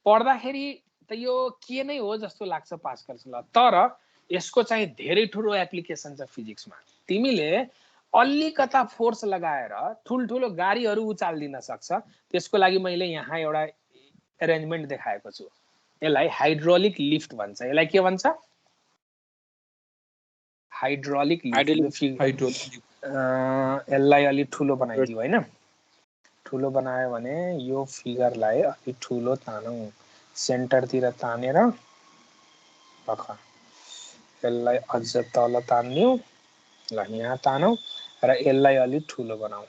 पढ्दाखेरि त यो के नै हो जस्तो लाग्छ पास्कल्स ल, तर यसको चाहिँ धेरै ठुलो एप्लिकेसन छ फिजिक्समा। तिमीले अलिकता फोर्स लगाएर ठुल्ठुलो गाडीहरू उचाल्दिन सक्छ। त्यसको लागि मैले यहाँ एउटा एरेन्जमेन्ट देखाएको छु। यसलाई हाइड्रोलिक लिफ्ट भन्छ। यसलाई के भन्छ? Hydraulic lift. यसलाई अलि ठुलो बनाइदियो हैन? ठुलो बनायो भने यो फिगरलाई अलि ठुलो तानौं, सेन्टरतिर तानेर राख। यसलाई अझ तल तान्दियौ, ल यहाँ तानौं र यसलाई अलि ठुलो बनाऊ।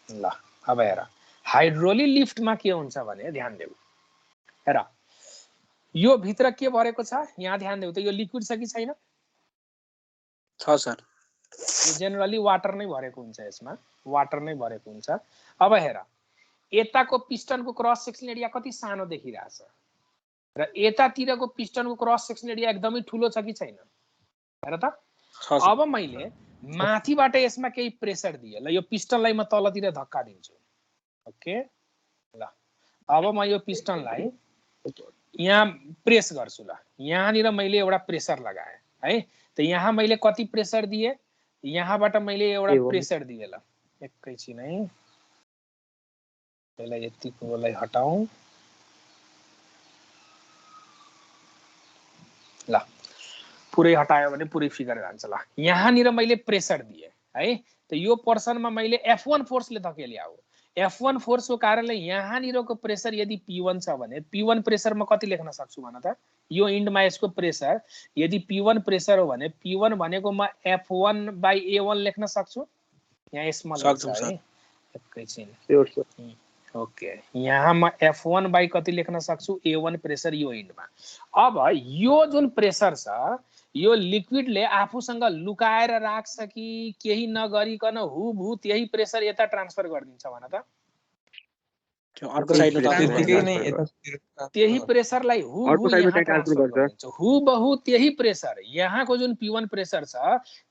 ल अब हेर, हाइड्रोलिक लिफ्टमा के हुन्छ भने ध्यान देऊ। हेर, यो भित्र के भरेको छ यहाँ ध्यान देऊ त। यो लिक्विड छ कि छैन? छ सर। यो जेनरली वाटर नै भरेको हुन्छ, यसमा वाटर नै भरेको हुन्छ। अब हेर, यताको पिस्टनको क्रस सेक्सन एरिया कति सानो देखिरहेछ र यतातिरको पिस्टनको क्रस सेक्सन एरिया एकदमै ठुलो छ कि छैन? हेर त। अब मैले माथिबाट यसमा केही प्रेसर दिए, ल यो पिस्टनलाई म तलतिर धक्का दिन्छु। ओके, ल अब म यो पिस्टनलाई यहाँ प्रेस गर्छु। ल यहाँनिर मैले एउटा प्रेसर लगाएँ है। त यहाँ मैले कति प्रेसर दिए? यहाँबाट मैले एउटा प्रेसर दिए। ल एकैछिन है, यसलाई यतिकोलाई हटाऊ। ल पुरै हटायो भने पुरै फिगर जान्छ। ल यहाँनिर मैले प्रेसर दिए है। त यो पोर्सनमा मैले F1 फोर्सले धकेलिया हो। F1 फोर्सको कारणले यहाँनिरको प्रेसर यदि P1 छ भने P1 प्रेसर म कति लेख्न सक्छु भन त? यो इन्डमा यसको प्रेसर यदि P1 प्रेसर हो भने P1 भनेको म F1/A1 लेख्न सक्छु। यहाँ यसमा लेख्छु है, एकैछिन। ओके, यहाँ म F1 बाई कति लेख्न सक्छु? A1 प्रेसर यो इन्डमा। अब यो जुन प्रेसर छ यो लिक्विडले आफूसँग लुकाएर राख्छ कि केही नगरिकन हुबहु त्यही प्रेसर यता ट्रान्सफर गरिदिन्छ भन त? त्यही प्रेसरलाई हुबहु यहाँ ट्रान्सफर गरिदिन्छ। हुबहु त्यही प्रेसर, यहाँको जुन P1 प्रेसर छ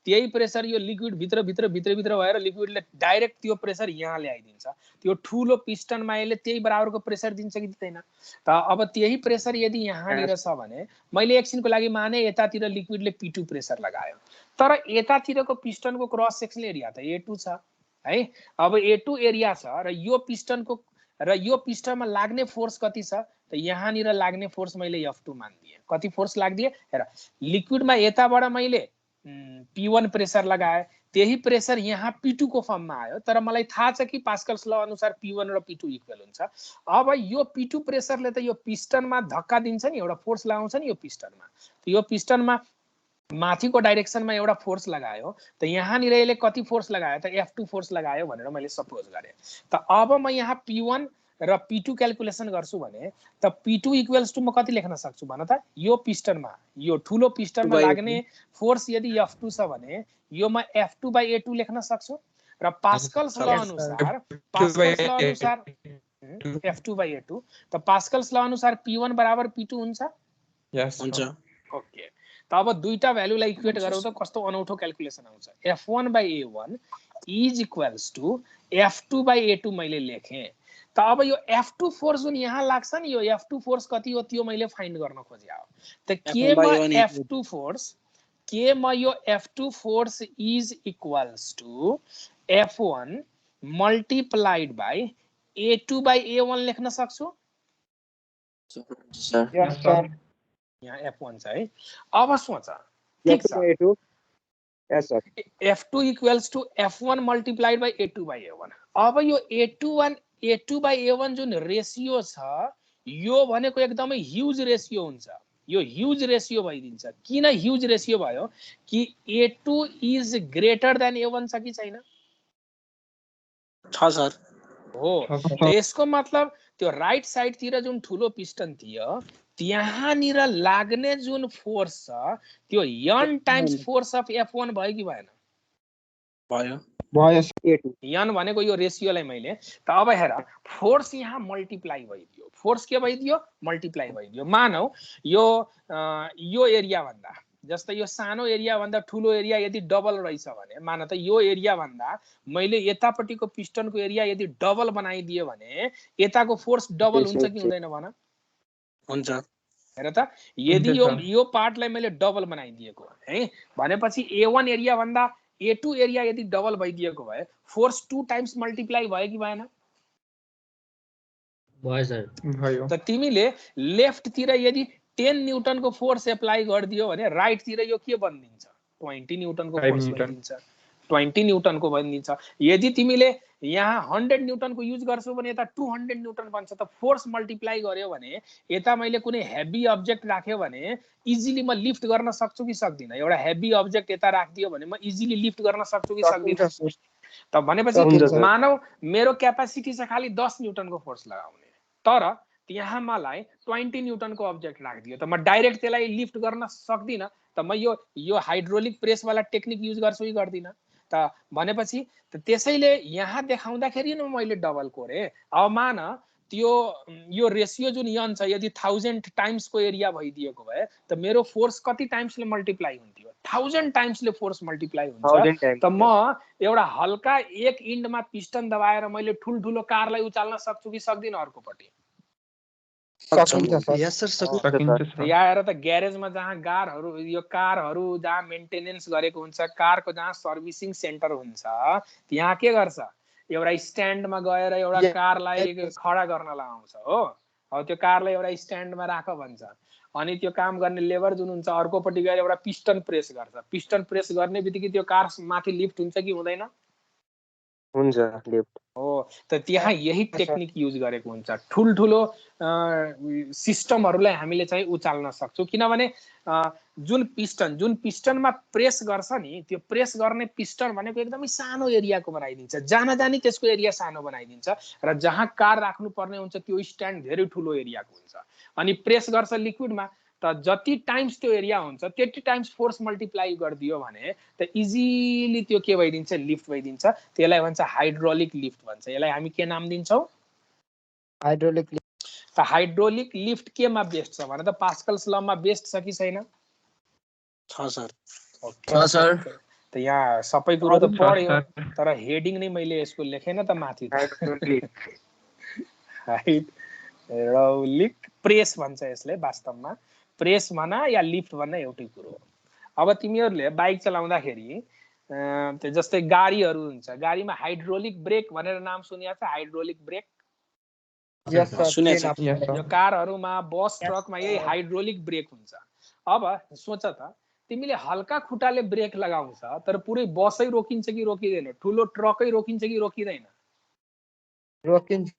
त्यही प्रेसर यो लिक्विड भित्र भित्र भित्र भित्र भएर लिक्विडले डाइरेक्ट त्यो प्रेसर यहाँ ल्याइदिन्छ। त्यो ठुलो पिस्टनमा यसले त्यही बराबरको प्रेसर दिन्छ कि दिँदैन? त अब त्यही प्रेसर यदि यहाँनिर छ भने मैले एकछिनको लागि माने यतातिर लिक्विडले P2 प्रेसर लगायो, तर यतातिरको पिस्टनको क्रस सेक्सन एरिया त A2 छ है। अब A2 एरिया छ र यो पिस्टनमा लाग्ने फोर्स कति छ? त यहाँनिर लाग्ने फोर्स मैले F2 मानिदिए। कति फोर्स लाग्दिए? हेर, लिक्विडमा यताबाट मैले P1 प्रेसर लगाए, त्यही प्रेसर यहाँ P2 को फर्ममा आयो। तर मलाई थाहा छ कि पास्कल्स ल अनुसार P1 र P2 इक्वल हुन्छ। अब यो P2 प्रेसरले त यो पिस्टनमा धक्का दिन्छ नि, एउटा फोर्स लगाउँछ नि यो पिस्टनमा। यो पिस्टनमा माथिको डाइरेक्सनमा एउटा फोर्स लगायो त यहाँनिर यसले कति फोर्स लगायो त? F2 फोर्स लगायो भनेर मैले सपोज गरेँ। त अब म यहाँ P1 र P2 क्याल्कुलेसन गर्छु भने त P2 इक्वल्स टु म कति लेख्न सक्छु भन त? यो पिस्टनमा, यो ठुलो पिस्टनमा लाग्ने फोर्स यदि F2 छ भने यो म F2/A2 लेख्न सक्छु र पास्कल्स ल अनुसार F2/A2 त पास्कल्स ल अनुसार P1 बराबर P2 हुन्छ? Yes. हुन्छ। ओके, त अब दुईटा भ्यालुलाई इक्वेट गरौँ त कस्तो अनौठो क्याल्कुलेसन आउँछ। F1/A1 is equals to F2/A2 मैले लेखेँ। त अब यो F2 फोर्स जुन यहाँ लाग्छ नि, यो F2 फोर्स कति हो त्यो मैले फाइन्ड गर्न खोजे हो। त के म F2 force is equals to F1 multiplied by A2/A1 लेख्न सक्छु? सर यस सर यहाँ F1 छ है। अब सोच, ठीक छ, यस sir F2 equals to F1 multiplied by A2/A1। अब यो A2/A1 जुन रेसियो छ यो भनेको एकदमै ह्युज रेसियो हुन्छ। यो ह्युज रेसियो भइदिन्छ। किन ह्युज रेसियो भयो? कि A2 is greater than A1 छ कि छैन? छ सर। हो, त यसको मतलब त्यो राइट साइडतिर जुन ठुलो पिस्टन थियो त्यहाँनिर लाग्ने जुन फोर्स छ त्यो n times force of F1 भयो कि भएन? भयो। A2 n भनेको यो रेसियोलाई मैले, त अब हेर फोर्स यहाँ मल्टिप्लाई भइदियो। फोर्स के भइदियो? मल्टिप्लाई भइदियो। मानौ यो एरिया भन्दा, जस्तै यो सानो एरिया भन्दा ठुलो एरिया यदि डबल रहेछ भने, मान त यो एरिया भन्दा मैले यतापट्टिको पिस्टनको एरिया यदि डबल बनाइदियो भने यताको फोर्स डबल हुन्छ कि हुँदैन भन? हुन्छ। हेर त, यदि यो पार्टलाई मैले डबल बनाइदिएको है भनेपछि A1 एरिया भन्दा A2 एरिया यदि डबल भइदिएको भए फोर्स 2 टाइम्स मल्टिप्लाई भयो कि भएन? भयो सर। भयो। त तिमीले लेफ्ट तिर यदि 10 न्यूटनको फोर्स एप्लाई गरिदियो भने राइट तिर यो के बनिन्छ? 20 न्यूटनको फोर्स बनिन्छ। 20 न्यूटनको बनिन्छ। यदि तिमीले यहाँ 100 न्यूटनको युज गर्छौ भने यता 200 न्यूटन बन्छ। त फोर्स मल्टिप्लाई गर्यो भने यता मैले कुनै हेभी अब्जेक्ट राख्यो भने इजिली म लिफ्ट गर्न सक्छु कि सक्दिन? एउटा हेभी अब्जेक्ट यता राखिदियो भने म इजिली लिफ्ट गर्न सक्छु कि सक्दिन? त भनेपछि मानौ मेरो क्यापासिटी छ खाली 10 न्यूटनको फोर्स लगाउने, तर त्यहाँ मलाई 20 न्यूटनको अब्जेक्ट राखिदियो त म डाइरेक्ट त्यसलाई लिफ्ट गर्न सक्दिन। त म यो हाइड्रोलिक प्रेस वाला टेक्निक युज गर्छु कि गर्दिन? त भनेपछि त्यसैले यहाँ देखाउँदाखेरि न मैले डबल कोरे। अब मान यो रेसियो जुन n छ यदि 1000 टाइम्सको एरिया भइदिएको भए त मेरो फोर्स कति टाइम्सले मल्टिप्लाई हुन्थ्यो? 1000 टाइम्सले फोर्स मल्टिप्लाई हुन्छ। त म एउटा हल्का एक इन्डमा पिस्टन दबाएर मैले ठुल्ठुलो कारलाई उचाल्न सक्छु कि सक्दिन अर्कोपट्टि? यहाँ हेर त, ग्यारेजमा जहाँ यो कारहरू जहाँ मेन्टेनेन्स गरेको हुन्छ, कारको जहाँ सर्भिसिङ सेन्टर हुन्छ, त्यहाँ के गर्छ? एउटा स्ट्यान्डमा गएर एउटा कारलाई खडा गर्न लगाउँछ हो। अब त्यो कारलाई एउटा स्ट्यान्डमा राख भन्छ, अनि त्यो काम गर्ने लेबर जुन हुन्छ अर्कोपट्टि गएर एउटा पिस्टन प्रेस गर्छ। पिस्टन प्रेस गर्ने बित्तिकै त्यो कार माथि लिफ्ट हुन्छ कि हुँदैन? हुन्छ लिफ्ट हो। त त्यहाँ यही टेक्निक युज गरेको हुन्छ। ठुल्ठुलो सिस्टमहरूलाई हामीले चाहिँ उचाल्न सक्छौँ, किनभने जुन पिस्टनमा प्रेस गर्छ नि, त्यो प्रेस गर्ने पिस्टन भनेको एकदमै सानो एरियाको बनाइदिन्छ। जानी त्यसको एरिया सानो बनाइदिन्छ र जहाँ कार राख्नु पर्ने हुन्छ त्यो स्ट्यान्ड धेरै ठुलो एरियाको हुन्छ। अनि प्रेस गर्छ लिक्विडमा, त जति टाइम्स त्यो एरिया हुन्छ त्यति टाइम्स फोर्स मल्टिप्लाई गरिदियो भने त इजिली त्यो के भइदिन्छ? लिफ्ट भइदिन्छ। त्यसलाई भन्छ हाइड्रोलिक लिफ्ट भन्छ। यसलाई हामी के नाम दिन्छौँ? Hydraulic lift. त हाइड्रोलिक लिफ्ट केमा बेस्ड छ भने त पास्कल्स लमा बेस्ड छ कि छैन? छ सर। Okay sir. त यहाँ सबै कुरो त पढ्यो, तर हेडिङ नै मैले यसको लेखेन त माथि। हाइड्रोलिक प्रेस भन्छ यसले। वास्तवमा प्रेस भन या लिफ्ट भन्न एउटै कुरो हो। अब तिमीहरूले बाइक चलाउँदाखेरि त्यो जस्तै गाडीहरू हुन्छ, गाडीमा हाइड्रोलिक ब्रेक भनेर नाम सुनिया छ? हाइड्रोलिक ब्रेक यो कारहरूमा, बस ट्रकमा यही हाइड्रोलिक ब्रेक हुन्छ। अब सोच त, तिमीले हल्का खुट्टाले ब्रेक लगाउँछ तर पुरै बसै रोकिन्छ कि रोकिँदैन? ठुलो ट्रकै रोकिन्छ कि रोकिँदैन? रोकिन्छ।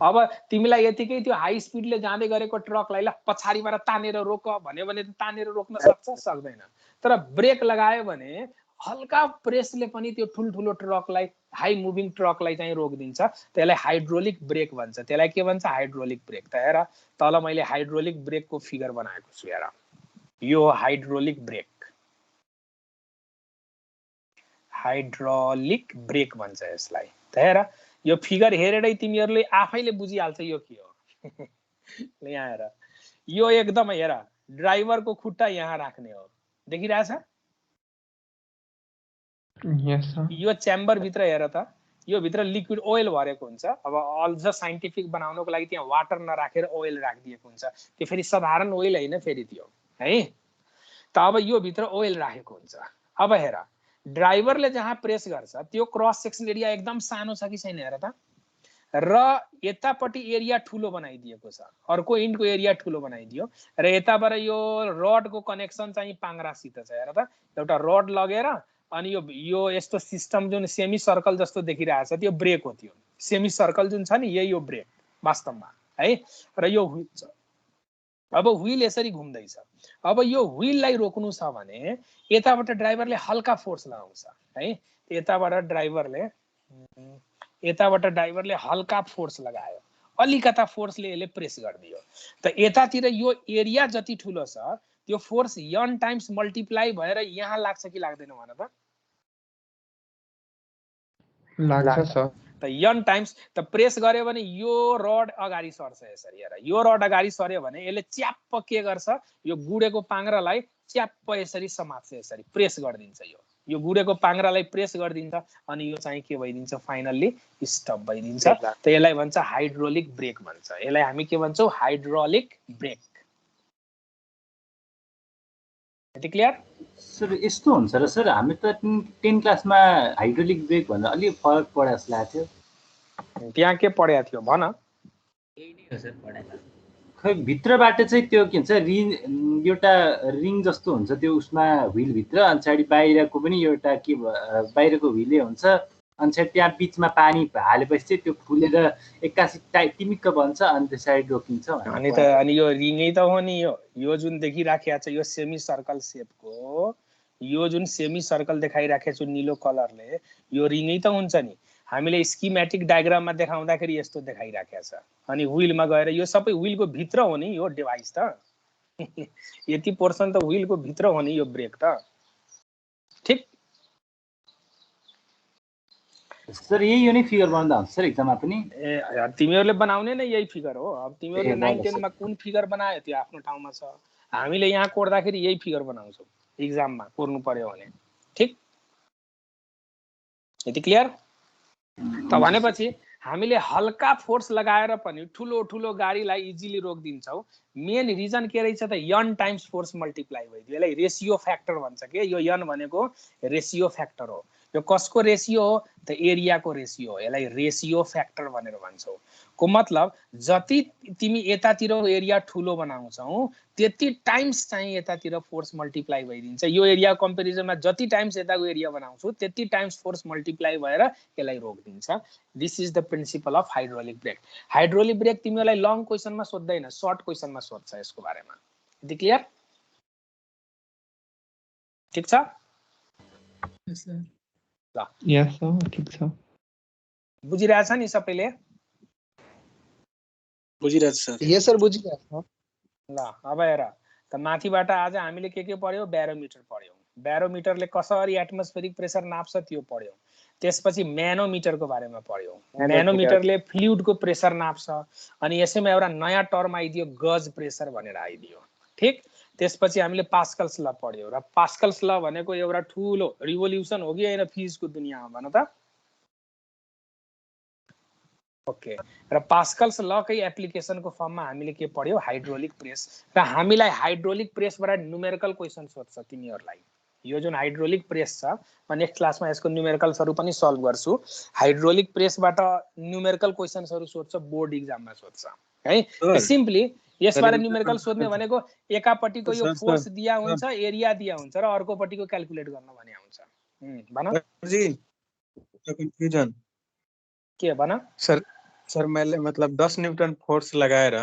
अब तिमीलाई यतिकै त्यो हाई स्पिडले जाँदै गरेको ट्रकलाई ल पछाडिबाट तानेर रोक भन्यो भने तानेर रोक्न सक्छ? सक्दैन। तर ब्रेक लगायो भने हल्का प्रेसले पनि त्यो ठुल्ठुलो ट्रकलाई हाई मुभिङ ट्रकलाई चाहिँ रोकिदिन्छ। त्यसलाई हाइड्रोलिक ब्रेक भन्छ। त्यसलाई के भन्छ? Hydraulic brake. त हेर तल मैले हाइड्रोलिक ब्रेकको फिगर बनाएको छु। हेर यो हाइड्रोलिक ब्रेक, हाइड्रोलिक ब्रेक भन्छ यसलाई। त हेर यो फिगर हेरेरै तिमीहरूले आफैले बुझिहाल्छ यो के हो। यहाँ हेर यो एकदम हेर ड्राइभरको खुट्टा यहाँ राख्ने हो, देखिरहेछ? यो च्याम्बर भित्र हेर त, यो भित्र लिक्विड ओइल भरेको हुन्छ। अब अझ साइन्टिफिक बनाउनको लागि त्यहाँ वाटर नराखेर ओइल राखिदिएको हुन्छ। त्यो फेरि साधारण ओइल होइन फेरि त्यो है। त अब यो भित्र ओइल राखेको हुन्छ। अब हेर ड्राइभरले जहाँ प्रेस गर्छ त्यो क्रस सेक्सन एरिया एकदम सानो छ कि छैन हेर त, र यतापट्टि एरिया ठुलो बनाइदिएको छ, अर्को इन्डको एरिया ठुलो बनाइदियो, र यताबाट यो रडको कनेक्सन चाहिँ पाङ्रासित छ। हेर त एउटा रड लगेर अनि यो यस्तो सिस्टम जुन सेमी सर्कल जस्तो देखिरहेछ त्यो ब्रेक हो। त्यो सेमी सर्कल जुन छ नि यही हो ब्रेक वास्तवमा है। र यो व्हील छ, अब व्हील यसरी घुम्दैछ। अब यो व्हीललाई रोक्नु छ भने यताबाट ड्राइभरले हल्का फोर्स लगाउँछ है। यताबाट ड्राइभरले हल्का फोर्स लगायो, अलिकता फोर्सले यसले प्रेस गरिदियो। त यतातिर यो एरिया जति ठुलो छ त्यो फोर्स n टाइम्स मल्टिप्लाई भएर यहाँ लाग्छ कि लाग्दैन भन त? लाग्छ सर। त n टाइम्स त प्रेस गर्यो भने यो रड अगाडि सर्छ यसरी। हेर यो रड अगाडि सर्यो भने यसले च्याप्प के गर्छ? यो गुडेको पाङ्रालाई च्याप्प यसरी समात्छ, यसरी प्रेस गरिदिन्छ। यो गुडेको पाङ्रालाई प्रेस गरिदिन्छ अनि यो चाहिँ के भइदिन्छ? Finally stop भइदिन्छ। त यसलाई भन्छ हाइड्रोलिक ब्रेक भन्छ। यसलाई हामी के भन्छौँ? Hydraulic brake. यति क्लियर? सर यस्तो हुन्छ र सर हामी त 10 क्लासमा हाइड्रोलिक ब्रेक भन्दा अलि फरक पढे जस्तो लाग्थ्यो। त्यहाँ के पढेको थियो भन? यही नै हो सर पढाएको। खै भित्रबाट चाहिँ त्यो के भन्छ एउटा रिङ जस्तो हुन्छ त्यो उसमा व्हील भित्र, अनि पछाडि बाहिरको पनि एउटा के बाहिरको व्हीलै हुन्छ, अनि पछाडि त्यहाँ बिचमा पानी हालेपछि चाहिँ त्यो फुलेर एक्कासी टिमिक्क बन्छ अनि त्यसरी रोकिन्छ। अनि त अनि यो रिङै त हो नि। यो जुन देखिराखेको छ यो सेमी सर्कल सेपको, यो जुन सेमी सर्कल देखाइराखेको छु निलो कलरले, यो रिङै त हुन्छ नि। हामीले स्किमेटिक डायग्राममा देखाउँदाखेरि यस्तो देखाइराखेको छ। अनि व्हीलमा गएर यो सबै व्हीलको भित्र हो नि यो डिभाइस त। यति पोर्सन त व्हीलको भित्र हो नि यो ब्रेक त। ठीक सर यही हो नि फिगर बनाउँदा हुन्छ सर एक्जाममा पनि? ए तिमीहरूले बनाउने नै यही फिगर हो। अब तिमीहरूले 9 10 मा कुन फिगर बनायो त्यो आफ्नो ठाउँमा छ। हामीले यहाँ कोर्दाखेरि यही फिगर बनाउँछौँ एक्जाममा कोर्नु पर्यो भने। ठीक यति क्लियर? त भनेपछि हामीले हल्का फोर्स लगाएर पनि ठुलो ठुलो गाडीलाई इजिली रोकिदिन्छौँ। मेन रिजन के रहेछ त? n टाइम्स फोर्स मल्टिप्लाई भइदियो। यसलाई रेसियो फ्याक्टर भन्छ के? यो n भनेको रेसियो फ्याक्टर हो। यो कसको रेसियो हो त? एरियाको रेसियो हो। यसलाई रेसियो फ्याक्टर भनेर भन्छौँ। को मतलब जति तिमी यतातिर एरिया ठुलो बनाउँछौ त्यति टाइम्स चाहिँ यतातिर फोर्स मल्टिप्लाई भइदिन्छ। यो एरिया कम्पेरिजनमा जति टाइम्स यताको एरिया बनाउँछु त्यति टाइम्स फोर्स मल्टिप्लाई भएर यसलाई रोकिदिन्छ। This is the principle of hydraulic brake. Hydraulic brake तिमीलाई लङ क्वेसनमा सोध्दैन, सर्ट क्वेसनमा सोध्छ यसको बारेमा। यति क्लियर? ठीक छ? ल यस सर ठीक छ। बुझिरहेछ नि सबैले? बुझिरहेछ सर। यस सर बुझिरहेछ सर। ल अब हेर त माथिबाट आज हामीले के पढ्यौँ? ब्यारोमिटर पढ्यौँ। ब्यारोमिटरले कसरी एटमोस्फेरिक प्रेसर नाप्छ त्यो पढ्यौँ। त्यसपछि म्यानोमिटरको बारेमा पढ्यौँ। म्यानोमिटरले फ्लुइडको प्रेसर नाप्छ। अनि यसैमा एउटा नयाँ टर्म आइदियो गज प्रेसर भनेर आइदियो। ठीक त्यसपछि हामीले पास्कल्स ल पढ्यौँ। र पास्कल्स ल भनेको एउटा ठुलो रिभोल्युसन हो कि होइन फिजिक्सको दुनियाँमा भन त? ओके र पास्कल्स लकै एप्लिकेसनको फर्ममा हामीले के पढ्यौँ? Hydraulic press. र हामीलाई हाइड्रोलिक प्रेसबाट न्युमेरिकल क्वेसन सोध्छ तिमीहरूलाई। यो जुन हाइड्रोलिक प्रेस छ म नेक्स्ट क्लासमा यसको न्युमेरिकल्सहरू पनि सल्भ गर्छु। हाइड्रोलिक प्रेसबाट न्युमेरिकल क्वेसन्सहरू सोध्छ, बोर्ड इक्जाममा सोध्छ है। सिम्पली यसबाट न्युमेरिकल सोध्ने भनेको एकापट्टिको यो फोर्स दिया हुन्छ, एरिया दिया हुन्छ र अर्कोपट्टिको क्याल्कुलेट गर्न भने हुन्छ। भन जी कन्फ्युजन के भन? सर मैले मतलब 10 न्यूटन फोर्स लगाएर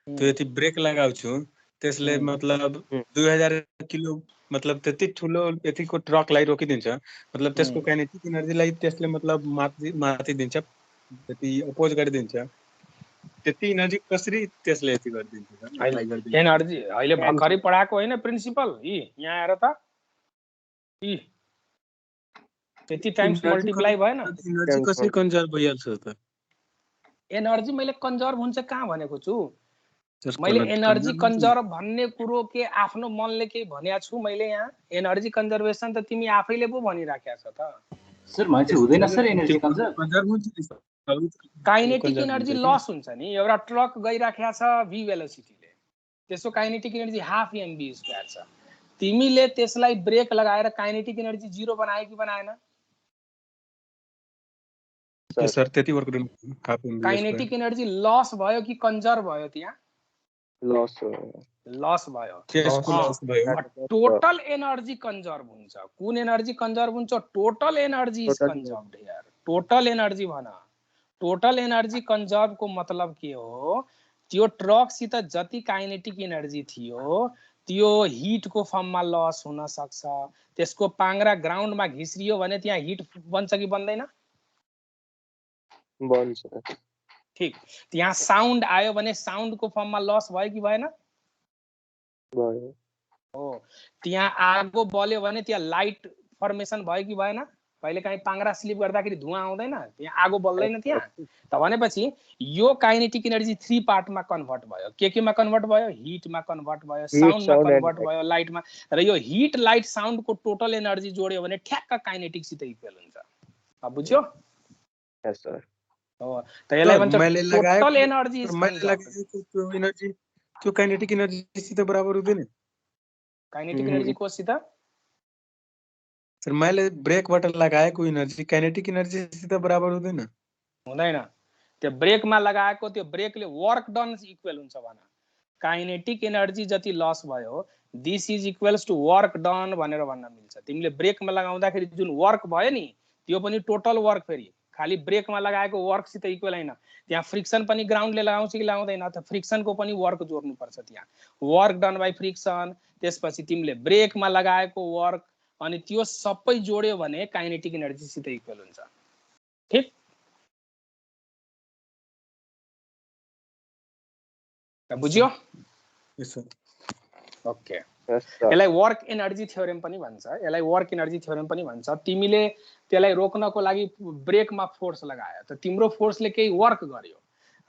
त्यो यति ब्रेक लगाउँछु त्यसले मतलब 2000 किलो मतलब त्यति ठुलो यतिको ट्रकलाई रोकिदिन्छ मतलब त्यसको काइनेटिक एनर्जीलाई त्यसले मतलब माथि दिन्छ त्यति अपोज गरिदिन्छ त्यति एनर्जी कसरी त्यसले यति गरिदिन्छ एनर्जी अहिले भर्खरै पढाएको होइन प्रिन्सिपल यहाँ आएर त त्यति टाइम्स मल्टिप्लाई भएन एनर्जी कसरी कन्जर्भ भइहाल्छ त एनर्जी मैले कन्जर्भ हुन्छ कहाँ भनेको छु मैले एनर्जी कन्जर्भ भन्ने कुरो के आफ्नो मनले केही भनेको छु मैले यहाँ एनर्जी कन्जर्भेसन त तिमी आफैले पो भनिराखेको छ त सर मान्छे हुँदैन sir energy conserve kinetic energy loss हुन्छ नि एउटा ट्रक गइराखेको छ v भेलोसिटीले त्यसको काइनेटिक एनर्जी हाफ mv² छ तिमीले त्यसलाई ब्रेक लगाएर काइनेटिक एनर्जी 0 बनायो कि बनाएन सर त्यति work half mv² kinetic energy loss भयो कि कन्जर्भ भयो त्यहाँ लस भयो टोटल एनर्जी कन्जर्भ हुन्छ कुन एनर्जी कन्जर्भ हुन्छ total energy is conserved here total energy भन टोटल एनर्जी कन्जर्भ को मतलब के हो त्यो ट्रक सित जति काइनेटिक एनर्जी थियो त्यो हिट को फर्ममा लस हुन सक्छ त्यसको पाङ्ग्रा ग्राउन्डमा घिस्रियो भने त्यहाँ हिट बन्छ कि बन्दैन बन्छ ठीक त्यहाँ साउन्ड आयो भने साउन्ड को फर्ममा लस भयो कि भएन भयो हो त्यहाँ आगो बल्यो भने त्यहाँ लाइट फर्मेसन भयो कि भएन पहिले काहीँ पाङ्ग्रा स्लिप गर्दाखेरि धुवा आउँदैन त्यहाँ आगो बल्दैन त्यहाँ त भनेपछि यो काइनेटिक एनर्जी 3 पार्टमा कन्भर्ट भयो केमा कन्भर्ट भयो हिटमा कन्भर्ट भयो साउन्डमा कन्भर्ट भयो लाइटमा र यो हिट लाइट साउन्ड को टोटल एनर्जी जोड्यो भने ठ्याक्क काइनेटिक सित इक्वल हुन्छ अब बुझ्यो यस सर हो त यसलाई भन्छ टोटल एनर्जी त्यो एनर्जी त्यो काइनेटिक एनर्जी सित बराबर हुँदैन काइनेटिक एनर्जी को सित सर मैले ब्रेकबाट लगाएको एनर्जी काइनेटिक एनर्जी सित बराबर हुँदैन त्यो ब्रेकमा लगाएको त्यो ब्रेकले वर्क डन इक्वल हुन्छ भन काइनेटिक एनर्जी जति लस भयो this is equals to work done भनेर भन्न मिल्छ तिमीले ब्रेकमा लगाउँदाखेरि जुन वर्क भयो नि त्यो पनि टोटल वर्क फेरि खाली ब्रेकमा लगाएको वर्क सित इक्वल हैन त्यहाँ फ्रिक्सन पनि ग्राउन्डले लगाउँछ कि लगाउँदैन त फ्रिक्सनको पनि वर्क जोड्नु पर्छ त्यहाँ वर्क डन बाइ फ्रिक्सन त्यसपछि तिमीले ब्रेकमा लगाएको वर्क अनि त्यो सबै जोड्यो भने काइनेटिक एनर्जी सित इक्वल हुन्छ ठीक बुझ्यो ओके यसलाई वर्क एनर्जी थ्योरम पनि भन्छ यसलाई वर्क एनर्जी थ्योरम पनि भन्छ तिमीले त्यसलाई रोक्नको लागि ब्रेकमा फोर्स लगायो त तिम्रो फोर्सले केही वर्क गर्यो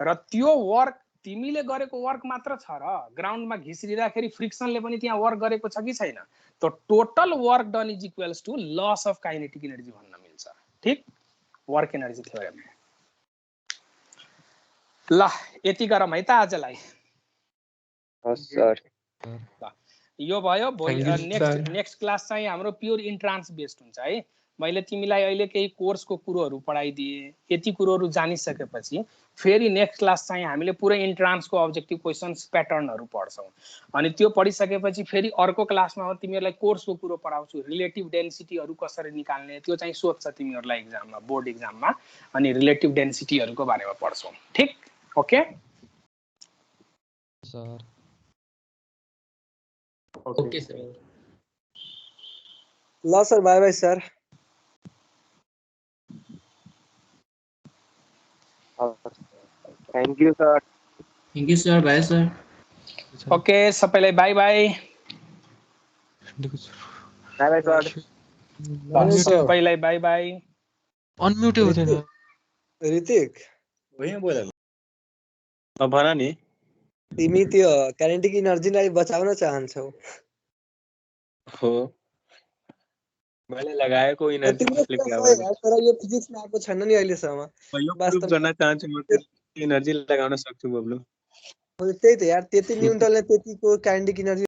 र त्यो वर्क तिमीले गरेको वर्क मात्र छ र ग्राउन्डमा घिसिरिदाखेरि फ्रिक्सनले पनि त्यहाँ वर्क गरेको छ कि छैन त total work done is equals to loss of kinetic energy भन्न मिल्छ ठीक वर्क एनर्जी थ्योरम ल यति गरौँ है त आजलाई हस् सर ल यो भयो नेक्स्ट क्लास चाहिँ हाम्रो प्योर इन्ट्रान्स बेस्ड हुन्छ है मैले तिमीलाई अहिले केही कोर्सको कुरोहरू पढाइदिए यति कुरोहरू जानिसकेपछि फेरि नेक्स्ट क्लास चाहिँ हामीले पुरै इन्ट्रान्सको अब्जेक्टिभ क्वेसन्स प्याटर्नहरू पढ्छौँ अनि त्यो पढिसकेपछि फेरि अर्को क्लासमा तिमीहरूलाई कोर्सको कुरो पढाउँछु रिलेटिभ डेन्सिटीहरू कसरी निकाल्ने त्यो चाहिँ सोध्छ तिमीहरूलाई एक्जाममा बोर्ड एक्जाममा अनि रिलेटिभ डेन्सिटीहरूको बारेमा पढ्छौँ ठीक ओके सर ओके सर ल sir bye bye sir thank you sir bye sir okay सबैलाई bye bye bye bye sir सबैलाई बाई बाई अनम्युट हुँदैन ऋतिक होइन बोला भन नि तिमी त्यो काइनेटिक एनर्जीलाई बचाउन चाहन्छौ हो मैले लगाएको एनर्जी तर यो फिजिक्समा आएको छैन नि अहिलेसम्म यो प्रुफ गर्न चाहन्छु म एनर्जी लगाउन सक्छु बब्लु त्यही त यार त्यति न्यूटनले त्यतिको काइनेटिक एनर्जी